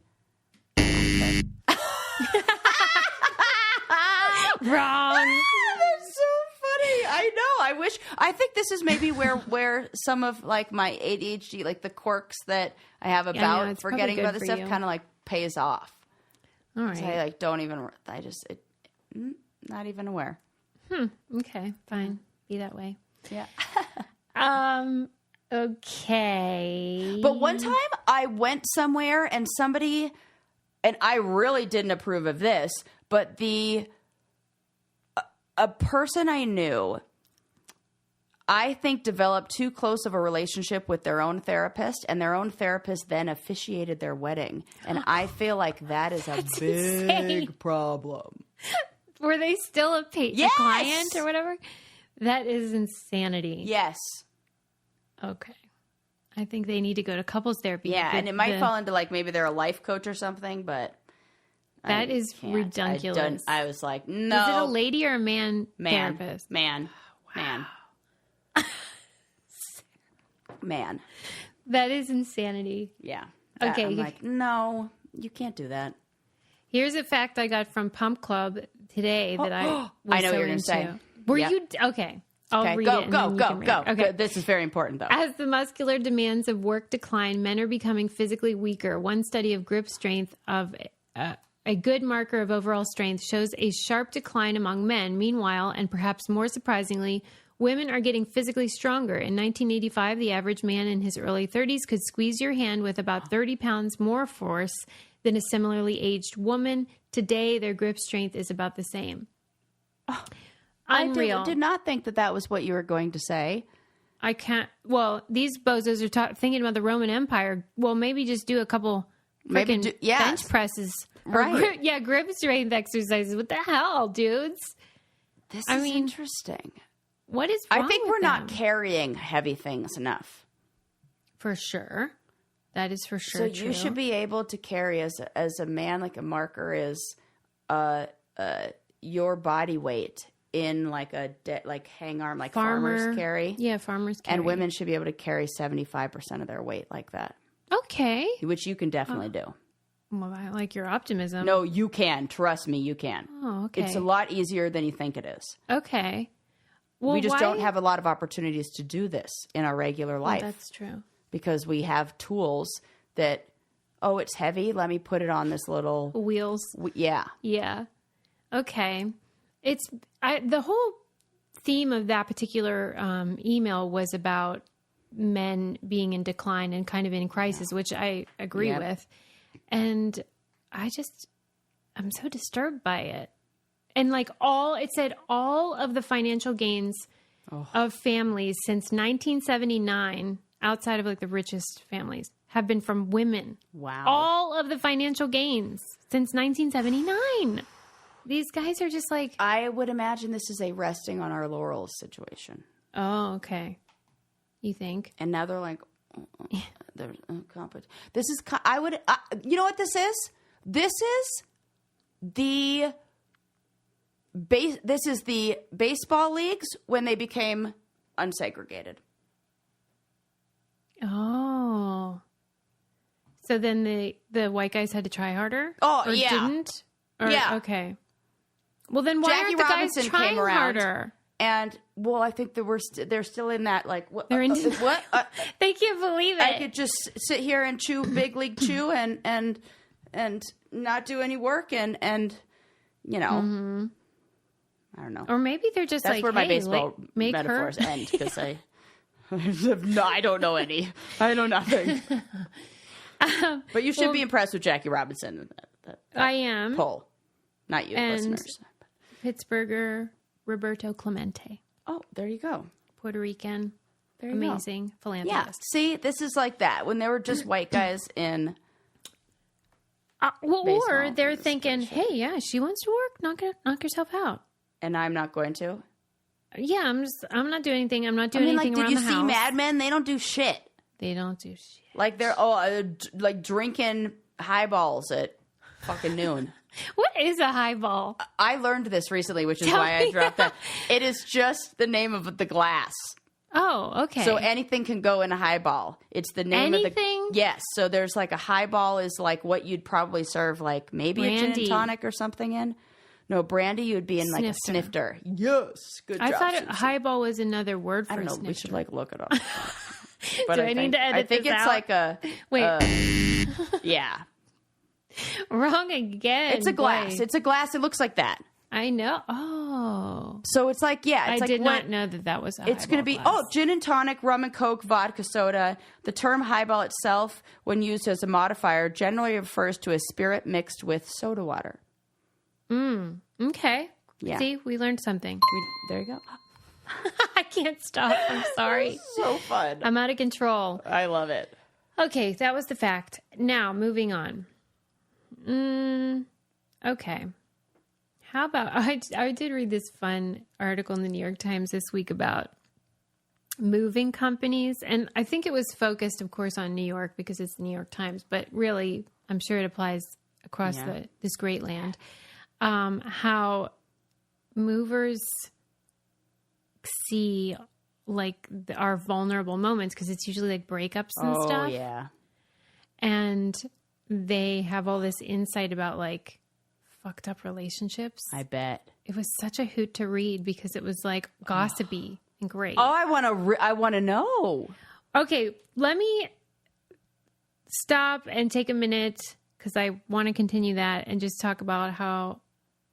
Wrong. That's so funny. I know. I think this is maybe where some of like my ADHD, like the quirks that I have about forgetting about this stuff kind of like pays off. All right. So I like don't even, not even aware. Okay. Fine. Be that way. Yeah. Okay. But one time I went somewhere and somebody, and I really didn't approve of this, but a person I knew, I think, developed too close of a relationship with their own therapist, and their own therapist then officiated their wedding. And I feel like that is a big problem. Were they still a client or whatever? That is insanity. Yes. Okay. I think they need to go to couples therapy. Yeah, and it might fall into like maybe they're a life coach or something, but... That is ridiculous. I was like, no. Is it a lady or a man therapist? Man. That is insanity. Yeah. Okay. I'm like, no, you can't do that. Here's a fact I got from Pump Club today that I was I know so what you're going to say. Were you... Okay. I'll read it. Go. Okay. This is very important, though. As the muscular demands of work decline, men are becoming physically weaker. One study of grip strength of... a good marker of overall strength shows a sharp decline among men. Meanwhile, and perhaps more surprisingly, women are getting physically stronger. In 1985, the average man in his early 30s could squeeze your hand with about 30 pounds more force than a similarly aged woman. Today, their grip strength is about the same. Unreal. I did not think that was what you were going to say. I can't. Well, these bozos are thinking about the Roman Empire. Well, maybe just do a couple bench presses. Right. Grip strength exercises. What the hell, dudes? This is interesting. What is wrong I think with we're them? not carrying heavy things enough. For sure. That is for sure true. You should be able to carry as a man, like a marker is your body weight in like hang arm, like farmers carry. Yeah, farmers carry. And women should be able to carry 75% of their weight like that. Okay. Which you can definitely do. Well, I like your optimism. No, you can. Trust me, you can. Oh, okay. It's a lot easier than you think it is. Okay. Well, we just don't have a lot of opportunities to do this in our regular life. That's true. Because we have tools that, it's heavy. Let me put it on this little... Wheels. Yeah. Yeah. Okay. The whole theme of that particular email was about men being in decline and kind of in crisis, which I agree with. And I'm so disturbed by it. And it said all of the financial gains of families since 1979, outside of the richest families, have been from women. Wow. All of the financial gains since 1979. These guys are just like... I would imagine this is a resting on our laurels situation. Oh, okay. You think? And now they're like, there's competition. This is, you know what this is? This is the baseball leagues when they became unsegregated. Oh. So then the white guys had to try harder? Oh, or yeah. Didn't? Or, yeah. Okay. Well, then why Jackie aren't the Robinson guys trying came around, harder? And, well, I think they're still in that, like, what? They're in what? They can't believe it. I could just sit here and chew big league chew and not do any work and you know, I don't know. Or maybe they're just That's like, where my hey, baseball make metaphors her... end, because I don't know any. I know nothing. But you should be impressed with Jackie Robinson. That I am. Poll. Not you, and listeners. Pittsburgher Roberto Clemente. Oh, there you go. Puerto Rican. There you amazing go. philanthropist. Yeah. See, this is like that. When they were just white guys in... or they're thinking, hey, yeah, she wants to work. Knock yourself out. And I'm not going to? Yeah, I'm not doing anything. I'm not doing anything around the house. Did you see Mad Men? They don't do shit. They don't do shit. Like they're like drinking highballs at fucking noon. What is a highball? I learned this recently, which is why I dropped that. It is just the name of the glass. Oh, okay. So anything can go in a highball. It's the name of the... Yes. So there's like a highball is like what you'd probably serve like maybe brandy. A gin and tonic or something in. No, brandy you would be in like a snifter. Yes. Good job. I thought highball was another word for I don't know. Snifter. We should like look it up. But Do I need to edit this out? I think it's like a... Wait. Yeah. Wrong again. It's a glass. Boy. It's a glass. It looks like that. I know. Oh. So it's like, yeah. It's I like did not know that was a It's going to be, gin and tonic, rum and Coke, vodka, soda. The term highball itself, when used as a modifier, generally refers to a spirit mixed with soda water. Okay. Yeah. See, we learned something. There you go. I can't stop. I'm sorry. So fun. I'm out of control. I love it. Okay, that was the fact. Now, moving on. Okay. How about, I did read this fun article in the New York Times this week about moving companies. And I think it was focused, of course, on New York because it's the New York Times. But really, I'm sure it applies across this great land. How movers see like our vulnerable moments because it's usually like breakups and stuff. Oh, yeah. And they have all this insight about like fucked up relationships. I bet. It was such a hoot to read because it was like gossipy and great. Oh, I want to know. Okay, let me stop and take a minute because I want to continue that and just talk about how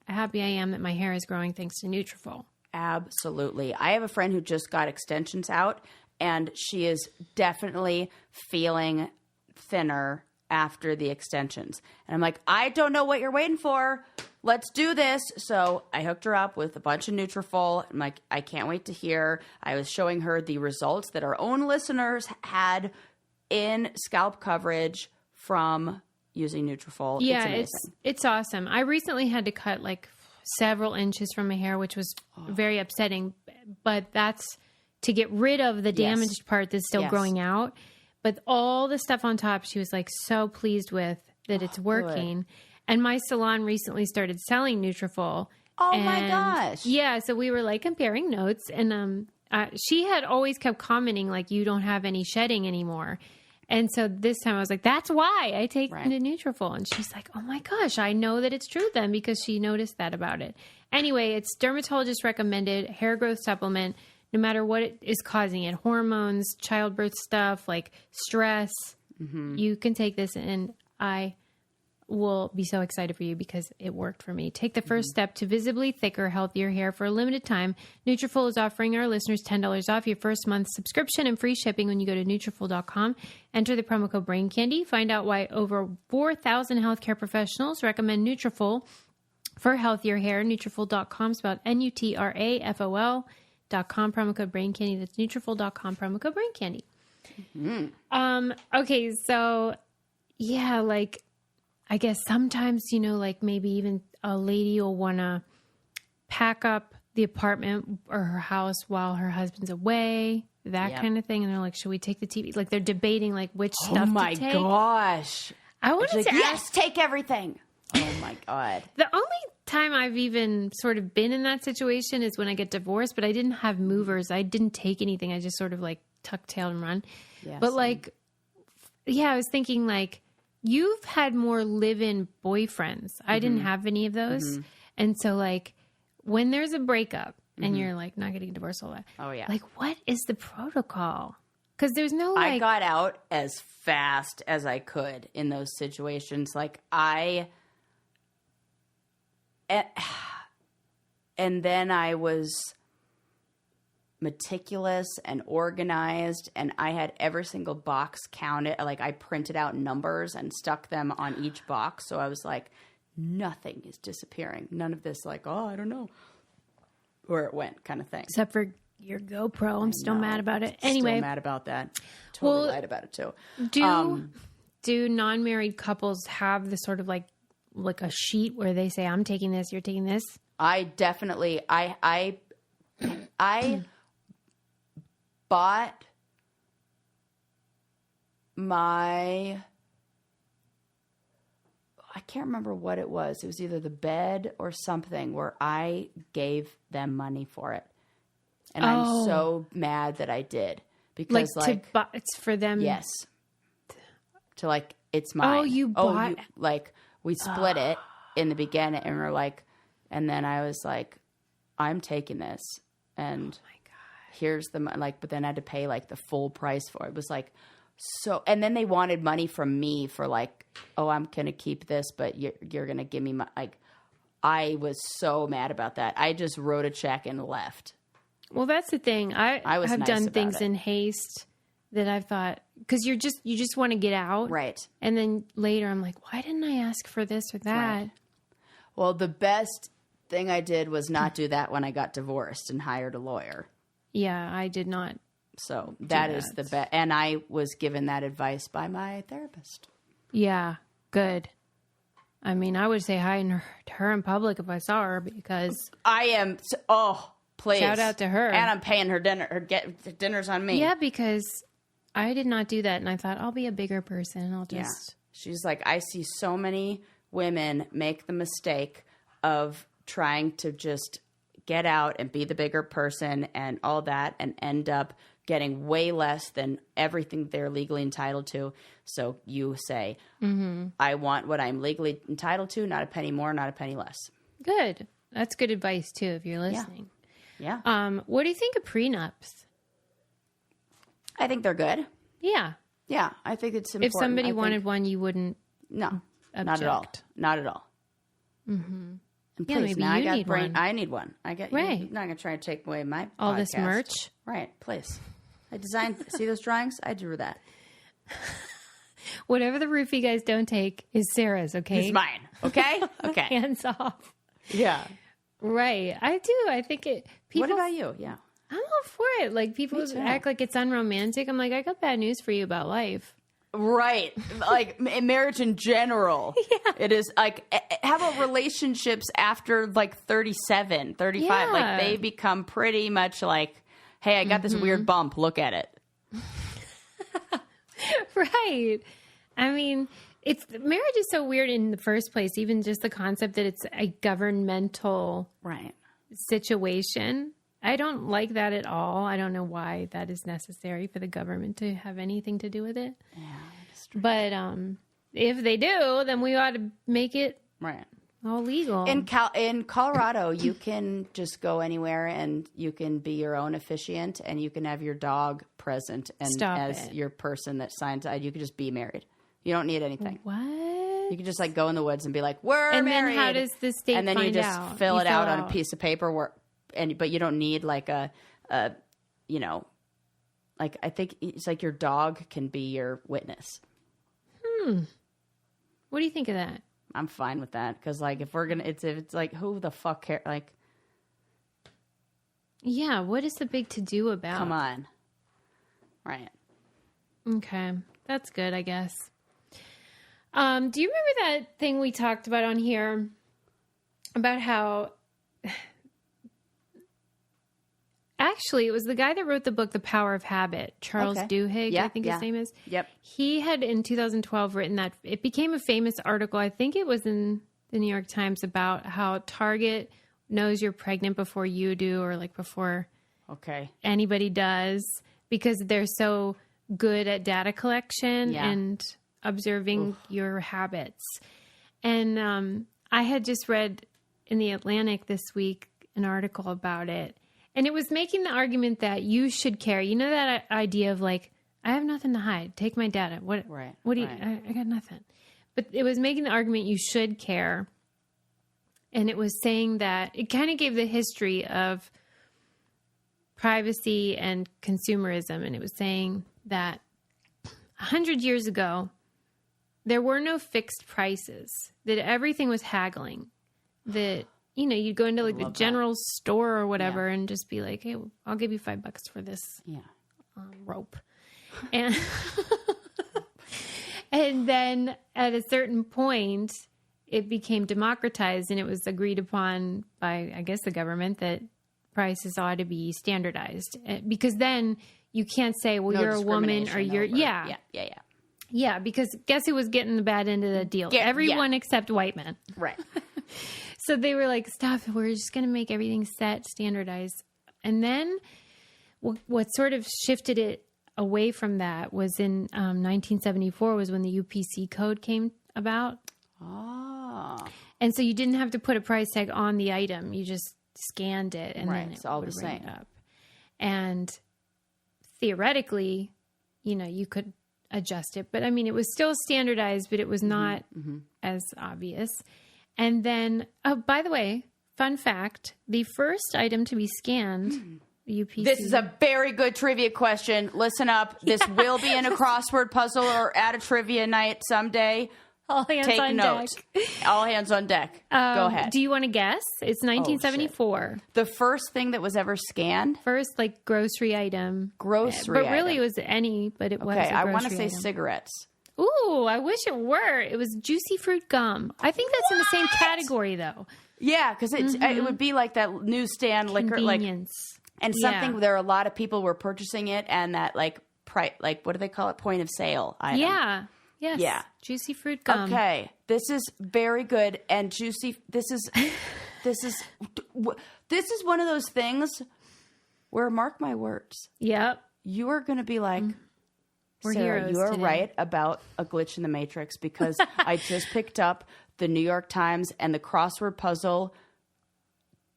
happy I am that my hair is growing thanks to Nutrafol. Absolutely. I have a friend who just got extensions out and she is definitely feeling thinner after the extensions. And I'm like, I don't know what you're waiting for. Let's do this. So I hooked her up with a bunch of Nutrafol. I'm like, I can't wait to hear. I was showing her the results that our own listeners had in scalp coverage from using Nutrafol. Yeah, it's awesome. I recently had to cut like several inches from my hair, which was very upsetting. But that's to get rid of the damaged part that's still growing out. But all the stuff on top, she was like so pleased with that it's working. Good. And my salon recently started selling Nutrafol. Oh my gosh. Yeah. So we were like comparing notes and she had always kept commenting like, you don't have any shedding anymore. And so this time I was like, that's why I take the Nutrafol. And she's like, oh my gosh, I know that it's true then because she noticed that about it. Anyway, it's dermatologist recommended hair growth supplement. No matter what it is causing it, hormones, childbirth stuff, like stress, you can take this and I will be so excited for you because it worked for me. Take the first step to visibly thicker, healthier hair for a limited time. Nutrafol is offering our listeners $10 off your first month's subscription and free shipping when you go to Nutrafol.com. Enter the promo code BRAINCANDY. Find out why over 4,000 healthcare professionals recommend Nutrafol for healthier hair. Nutrafol.com, spelled Nutrafol.com, promo code Brain Candy. That's Nutrafol.com, promo code Brain Candy. Okay, so yeah, like I guess sometimes, like maybe even a lady will want to pack up the apartment or her house while her husband's away, that kind of thing. And they're like, should we take the TV? Like they're debating like which stuff to take. Oh my gosh. I wanted to ask, yes, take everything. Oh my God. The only time I've even sort of been in that situation is when I get divorced, but I didn't have movers. I didn't take anything. I just sort of like tuck tail and run. Yeah, but like, I was thinking like, you've had more live-in boyfriends. I didn't have any of those. Mm-hmm. And so like when there's a breakup and you're like not getting divorced, all that. Oh yeah. Like what is the protocol? Because there's no like. I got out as fast as I could in those situations. Like and then I was meticulous and organized, and I had every single box counted. Like I printed out numbers and stuck them on each box. So I was like, nothing is disappearing. None of this like, oh, I don't know where it went kind of thing. Except for your GoPro. I'm still mad about it. Anyway. Still mad about that. Totally lied about it too. Do non-married couples have the sort of like a sheet where they say, I'm taking this, you're taking this? I definitely, I bought I can't remember what it was. It was either the bed or something where I gave them money for it. And I'm so mad that I did. Because it's for them. Yes. To like, it's mine. Oh, you bought. We split it in the beginning and we're like, and then I was like, I'm taking this. And my God. Here's the money. But then I had to pay like the full price for it. It was like, so, and then they wanted money from me for like, oh, I'm going to keep this, but you're going to give me my, like, I was so mad about that. I just wrote a check and left. Well, that's the thing. I have nice done things in haste that I've thought, because you just want to get out. Right. And then later I'm like, why didn't I ask for this or that? Right. Well, the best thing I did was not do that when I got divorced and hired a lawyer. Yeah, I did not. So that is the best. And I was given that advice by my therapist. Yeah, good. I mean, I would say hi to her in public if I saw her because I am. Please. Shout out to her. And I'm paying her dinner. Dinner's on me. Yeah, because I did not do that. And I thought, I'll be a bigger person. I'll just. Yeah. She's like, I see so many women make the mistake of trying to just get out and be the bigger person and all that and end up getting way less than everything they're legally entitled to. So you say, I want what I'm legally entitled to, not a penny more, not a penny less. Good. That's good advice, too, if you're listening. Yeah. What do you think of prenups? I think they're good. Yeah. Yeah, I think it's important. If somebody wanted one, you wouldn't object. Not at all. Not at all. Mm-hmm. And please, maybe now you need one. I need one. Right. You're not going to try to take away my all podcast. This merch? Right, please. I designed, see those drawings? I drew that. Whatever the roofie guys don't take is Sarah's, okay? It's mine, okay? Okay. Hands off. Yeah. Right. I do. I think it... What about you? Yeah. I'm all for it. Like, people act like it's unromantic. I'm like, I got bad news for you about life. Right. Like, marriage in general. Yeah. It is, like, how about relationships after, like, 37, 35? Yeah. Like, they become pretty much like, hey, I got this weird bump. Look at it. Right. I mean... marriage is so weird in the first place, even just the concept that it's a governmental situation. I don't like that at all. I don't know why that is necessary for the government to have anything to do with it. Yeah, that's true. But if they do, then we ought to make it all legal. In Colorado, you can just go anywhere and you can be your own officiant and you can have your dog present and your person that signs. You can just be married. You don't need anything. What? You can just like go in the woods and be like, "We're married." And then how does the state find out? And then you just fill it out on a piece of paper. But you don't need like like I think it's like your dog can be your witness. What do you think of that? I'm fine with that because like if it's like who the fuck cares? Like, yeah, what is the big to do about? Come on, right? Okay, that's good, I guess. Do you remember that thing we talked about on here about how actually it was the guy that wrote the book The Power of Habit, Charles Duhigg, I think his name is. Yep. He had in 2012 written that it became a famous article. I think it was in the New York Times about how Target knows you're pregnant before you do, or like before anybody does, because they're so good at data collection and observing your habits. And I had just read in The Atlantic this week an article about it. And it was making the argument that you should care. You know that idea of like, I have nothing to hide. Take my data. What do you, I got nothing. But it was making the argument you should care. And it was saying that it kind of gave the history of privacy and consumerism. And it was saying that 100 years ago, there were no fixed prices, that everything was haggling, that, you know, you'd go into like the general store or whatever and just be like, hey, I'll give you $5 for this rope. And, and then at a certain point, it became democratized and it was agreed upon by, I guess, the government that prices ought to be standardized. Because then you can't say, well, you're a woman or you're, Yeah, because guess who was getting the bad end of the deal? Everyone except white men. Right. So they were like, stop, we're just going to make everything set, standardized. And then what sort of shifted it away from that was in 1974 was when the UPC code came about. Oh. And so you didn't have to put a price tag on the item. You just scanned it and then it's all the same. Up. And theoretically, you know, you could adjust it. But I mean, it was still standardized, but it was not as obvious. And then, oh, by the way, fun fact, the first item to be scanned, UPC. This is a very good trivia question. Listen up. This will be in a crossword puzzle or at a trivia night someday. All hands Take on note. Deck. All hands on deck. Go ahead. Do you want to guess? It's 1974. The first thing that was ever scanned? First, like, grocery item. Grocery But really, it was any, but it was a grocery I want to say item. Cigarettes. Ooh, I wish it were. It was juicy fruit gum. I think that's in the same category, though. Yeah, because it would be like that newsstand liquor, like, and something. There are a lot of people were purchasing it, and that like what do they call it? Point of sale item. Yeah. Yes. Yeah. Juicy fruit gum. Okay, this is very good and juicy. This is one of those things where, mark my words. Yep. You are going to be like. We're Sarah, heroes you are today. right about a glitch in the Matrix, because I just picked up the New York Times and the crossword puzzle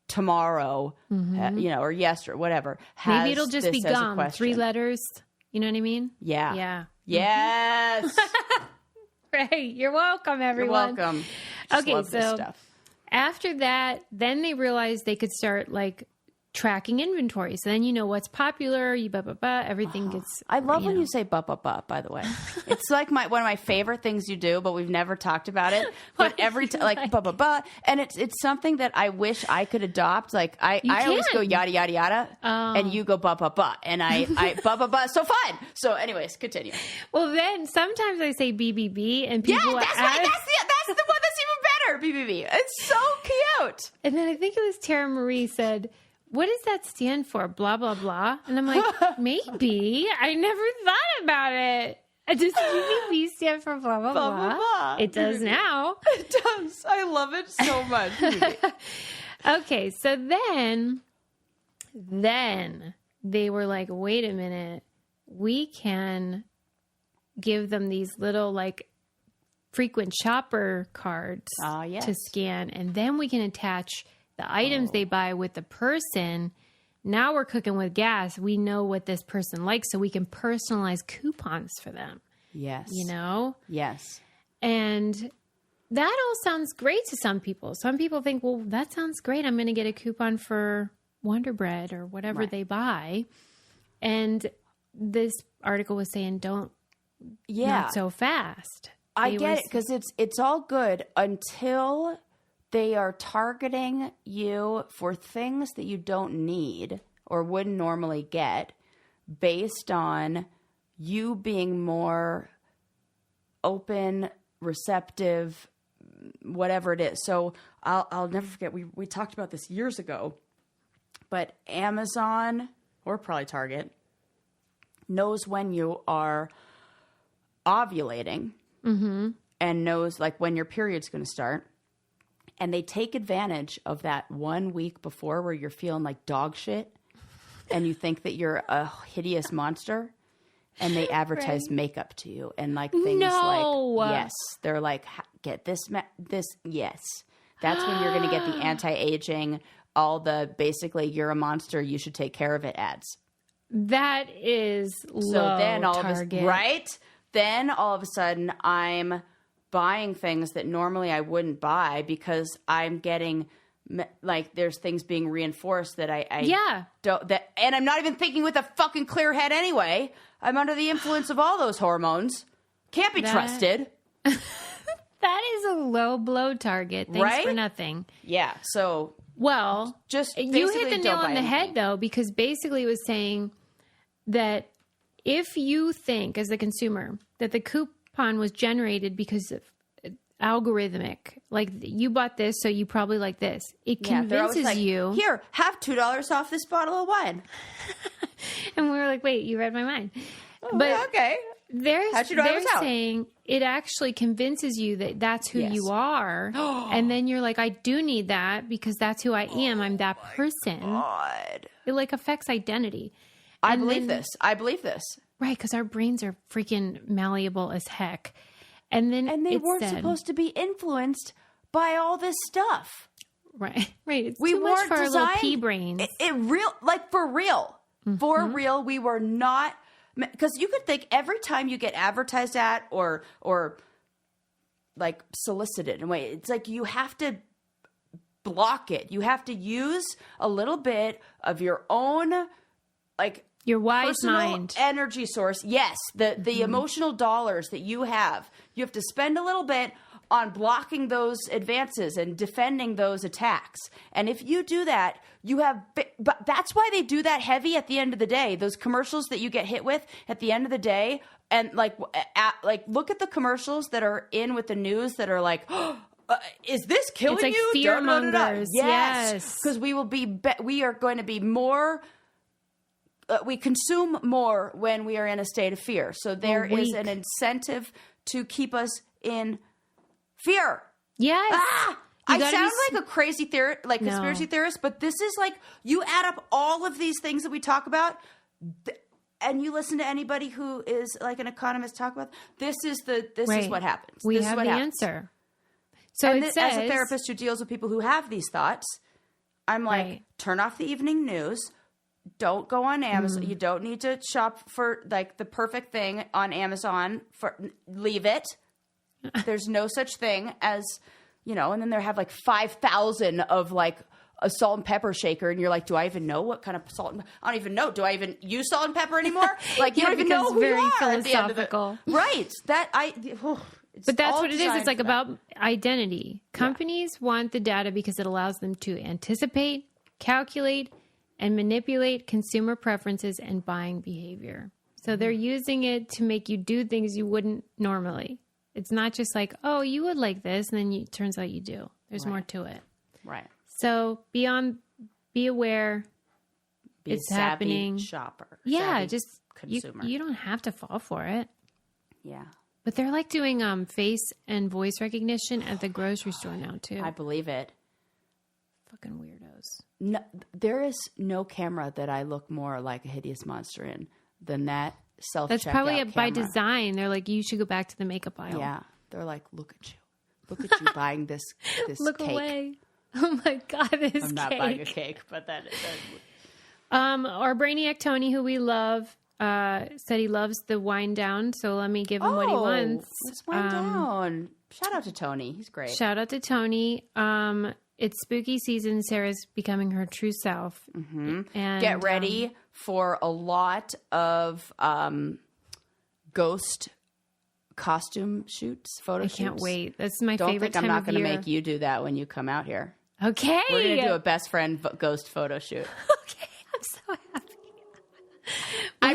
tomorrow, or yesterday, whatever. Maybe it'll just be gum, 3 letters. You know what I mean? Yeah. Yeah. Yes. Right. You're welcome, everyone. You're welcome. Just love this stuff. After that, then they realized they could start like tracking inventory. So then you know what's popular, everything gets... I love when you say by the way. It's like one of my favorite things you do, but we've never talked about it. But every time, like and it's something that I wish I could adopt. Like I always go yada yada yada, and you go and I so fun. So anyways, continue. Well, then sometimes I say BBB, and people that's the one that's even better. BBB. It's so cute. And then I think it was Tara Marie said, what does that stand for? Blah, blah, blah. And I'm like, maybe. I never thought about it. Does BBB stand for blah, blah, blah? Blah, blah. It does now. It does. I love it so much. Okay, so then they were like, wait a minute. We can give them these little like frequent shopper cards to scan. And then we can attach the items they buy with the person. Now we're cooking with gas. We know what this person likes, so we can personalize coupons for them. Yes. You know? Yes. And that all sounds great to some people. Some people think, well, that sounds great. I'm going to get a coupon for Wonder Bread or whatever they buy. And this article was saying, not so fast. I get it, because it's all good until they are targeting you for things that you don't need or wouldn't normally get, based on you being more open receptive, whatever it is. So I'll never forget. We talked about this years ago, but Amazon or probably Target knows when you are ovulating and knows like when your period's going to start. And they take advantage of that 1 week before where you're feeling like dog shit and you think that you're a hideous monster. And they advertise makeup to you and like things like, yes, they're like, get this, yes. That's when you're going to get the anti-aging, all the basically you're a monster, you should take care of it ads. That is low target. Right? Then all of a sudden I'm buying things that normally I wouldn't buy because I'm getting like there's things being reinforced that I don't that, and I'm not even thinking with a fucking clear head anyway. I'm under the influence of all those hormones. Can't be trusted. That is a low blow target. Thanks for nothing. Yeah. So just you hit the nail on the head though, because basically it was saying that if you think as a consumer that the coupon was generated because of algorithmic, like you bought this, so you probably like this. It convinces like, you. Here, have $2 off this bottle of wine. And we were like, wait, you read my mind. Oh, but okay. They're saying it actually convinces you that that's who you are. And then you're like, I do need that because that's who I am. I'm that person. God. It like affects identity. I believe this. Right, because our brains are freaking malleable as heck. And they weren't supposed to be influenced by all this stuff. Right. It's too much for our little pea brains. For real. For real, we were not, because you could think every time you get advertised at or like solicited, and wait, it's like you have to block it. You have to use a little bit of your own, like, your wise mind energy source. Yes. The emotional dollars that you have to spend a little bit on blocking those advances and defending those attacks. And if you do that, but that's why they do that heavy at the end of the day. Those commercials that you get hit with at the end of the day. And like look at the commercials that are in with the news that are like, is this killing you? It's like fear mongers. Yes. Because we are going to be more, we consume more when we are in a state of fear. So there is an incentive to keep us in fear. Yes. I sound like a crazy conspiracy theorist, but this is like, you add up all of these things that we talk about, and you listen to anybody who is like an economist talk about, this is what happens. We this have is what the happens. answer. So it says, as a therapist who deals with people who have these thoughts, I'm like, turn off the evening news. Don't go on Amazon. You don't need to shop for like the perfect thing on Amazon. Leave it. There's no such thing as, and then they have like 5,000 of like a salt and pepper shaker. And you're like, do I even know what kind of salt? I don't even know. Do I even use salt and pepper anymore? Like, you don't even know who very you are philosophical. Right. But that's what it is. It's like about identity. Companies want the data because it allows them to anticipate, calculate, and manipulate consumer preferences and buying behavior. So they're using it to make you do things you wouldn't normally. It's not just like, oh, you would like this, and then it turns out you do. There's more to it. Right. So be aware. It's happening. Shopper. Yeah, just consumer. You don't have to fall for it. Yeah. But they're like doing face and voice recognition at the grocery store now too. I believe it. Fucking weirdos. No, there is no camera that I look more like a hideous monster in than that self-checkout That's probably by camera. design. They're like, you should go back to the makeup aisle. Yeah. They're like, look at you buying this look cake. Away. Oh my God, this cake. I'm not buying a cake, but that is. Our Brainiac Tony, who we love, said he loves the wind down. So let me give him what he wants. Let's wind down. Shout out to Tony. He's great. Shout out to Tony. It's spooky season. Sarah's becoming her true self. Mm-hmm. And get ready for a lot of ghost costume shoots, photo shoots. I can't wait. That's my favorite time of year. Don't think I'm not going to make you do that when you come out here. Okay. We're going to do a best friend ghost photo shoot. Okay. I'm so happy.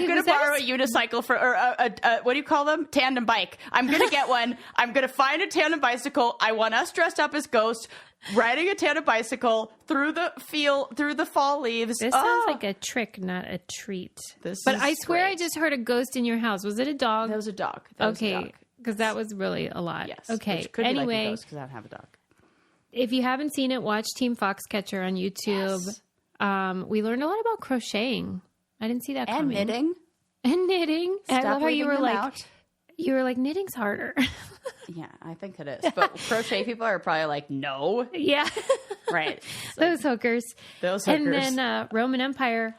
I'm going to borrow a unicycle or a what do you call them? Tandem bike. I'm going to get one. I'm going to find a tandem bicycle. I want us dressed up as ghosts, riding a tandem bicycle through the fall leaves. This sounds like a trick, not a treat. But I swear I just heard a ghost in your house. Was it a dog? That was a dog. Okay, because that was really a lot. Yes. Okay. Which could anyway, be like a ghost because I don't have a dog. If you haven't seen it, watch Team Foxcatcher on YouTube. Yes. We learned a lot about crocheting. I didn't see that coming. And knitting. And knitting. Stop, I love how you were like, out. You were like, knitting's harder. Yeah, I think it is. But crochet people are probably like, no. Yeah. Right. Those hookers. Those hookers. And then Roman Empire,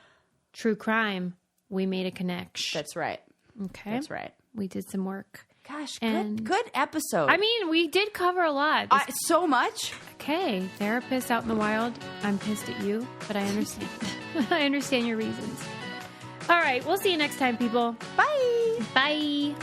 true crime. We made a connection. That's right. Okay. That's right. We did some work. Gosh, good episode. I mean, we did cover a lot. So much. Okay, therapist out in the wild. I'm pissed at you, but I understand. I understand your reasons. All right, we'll see you next time, people. Bye. Bye.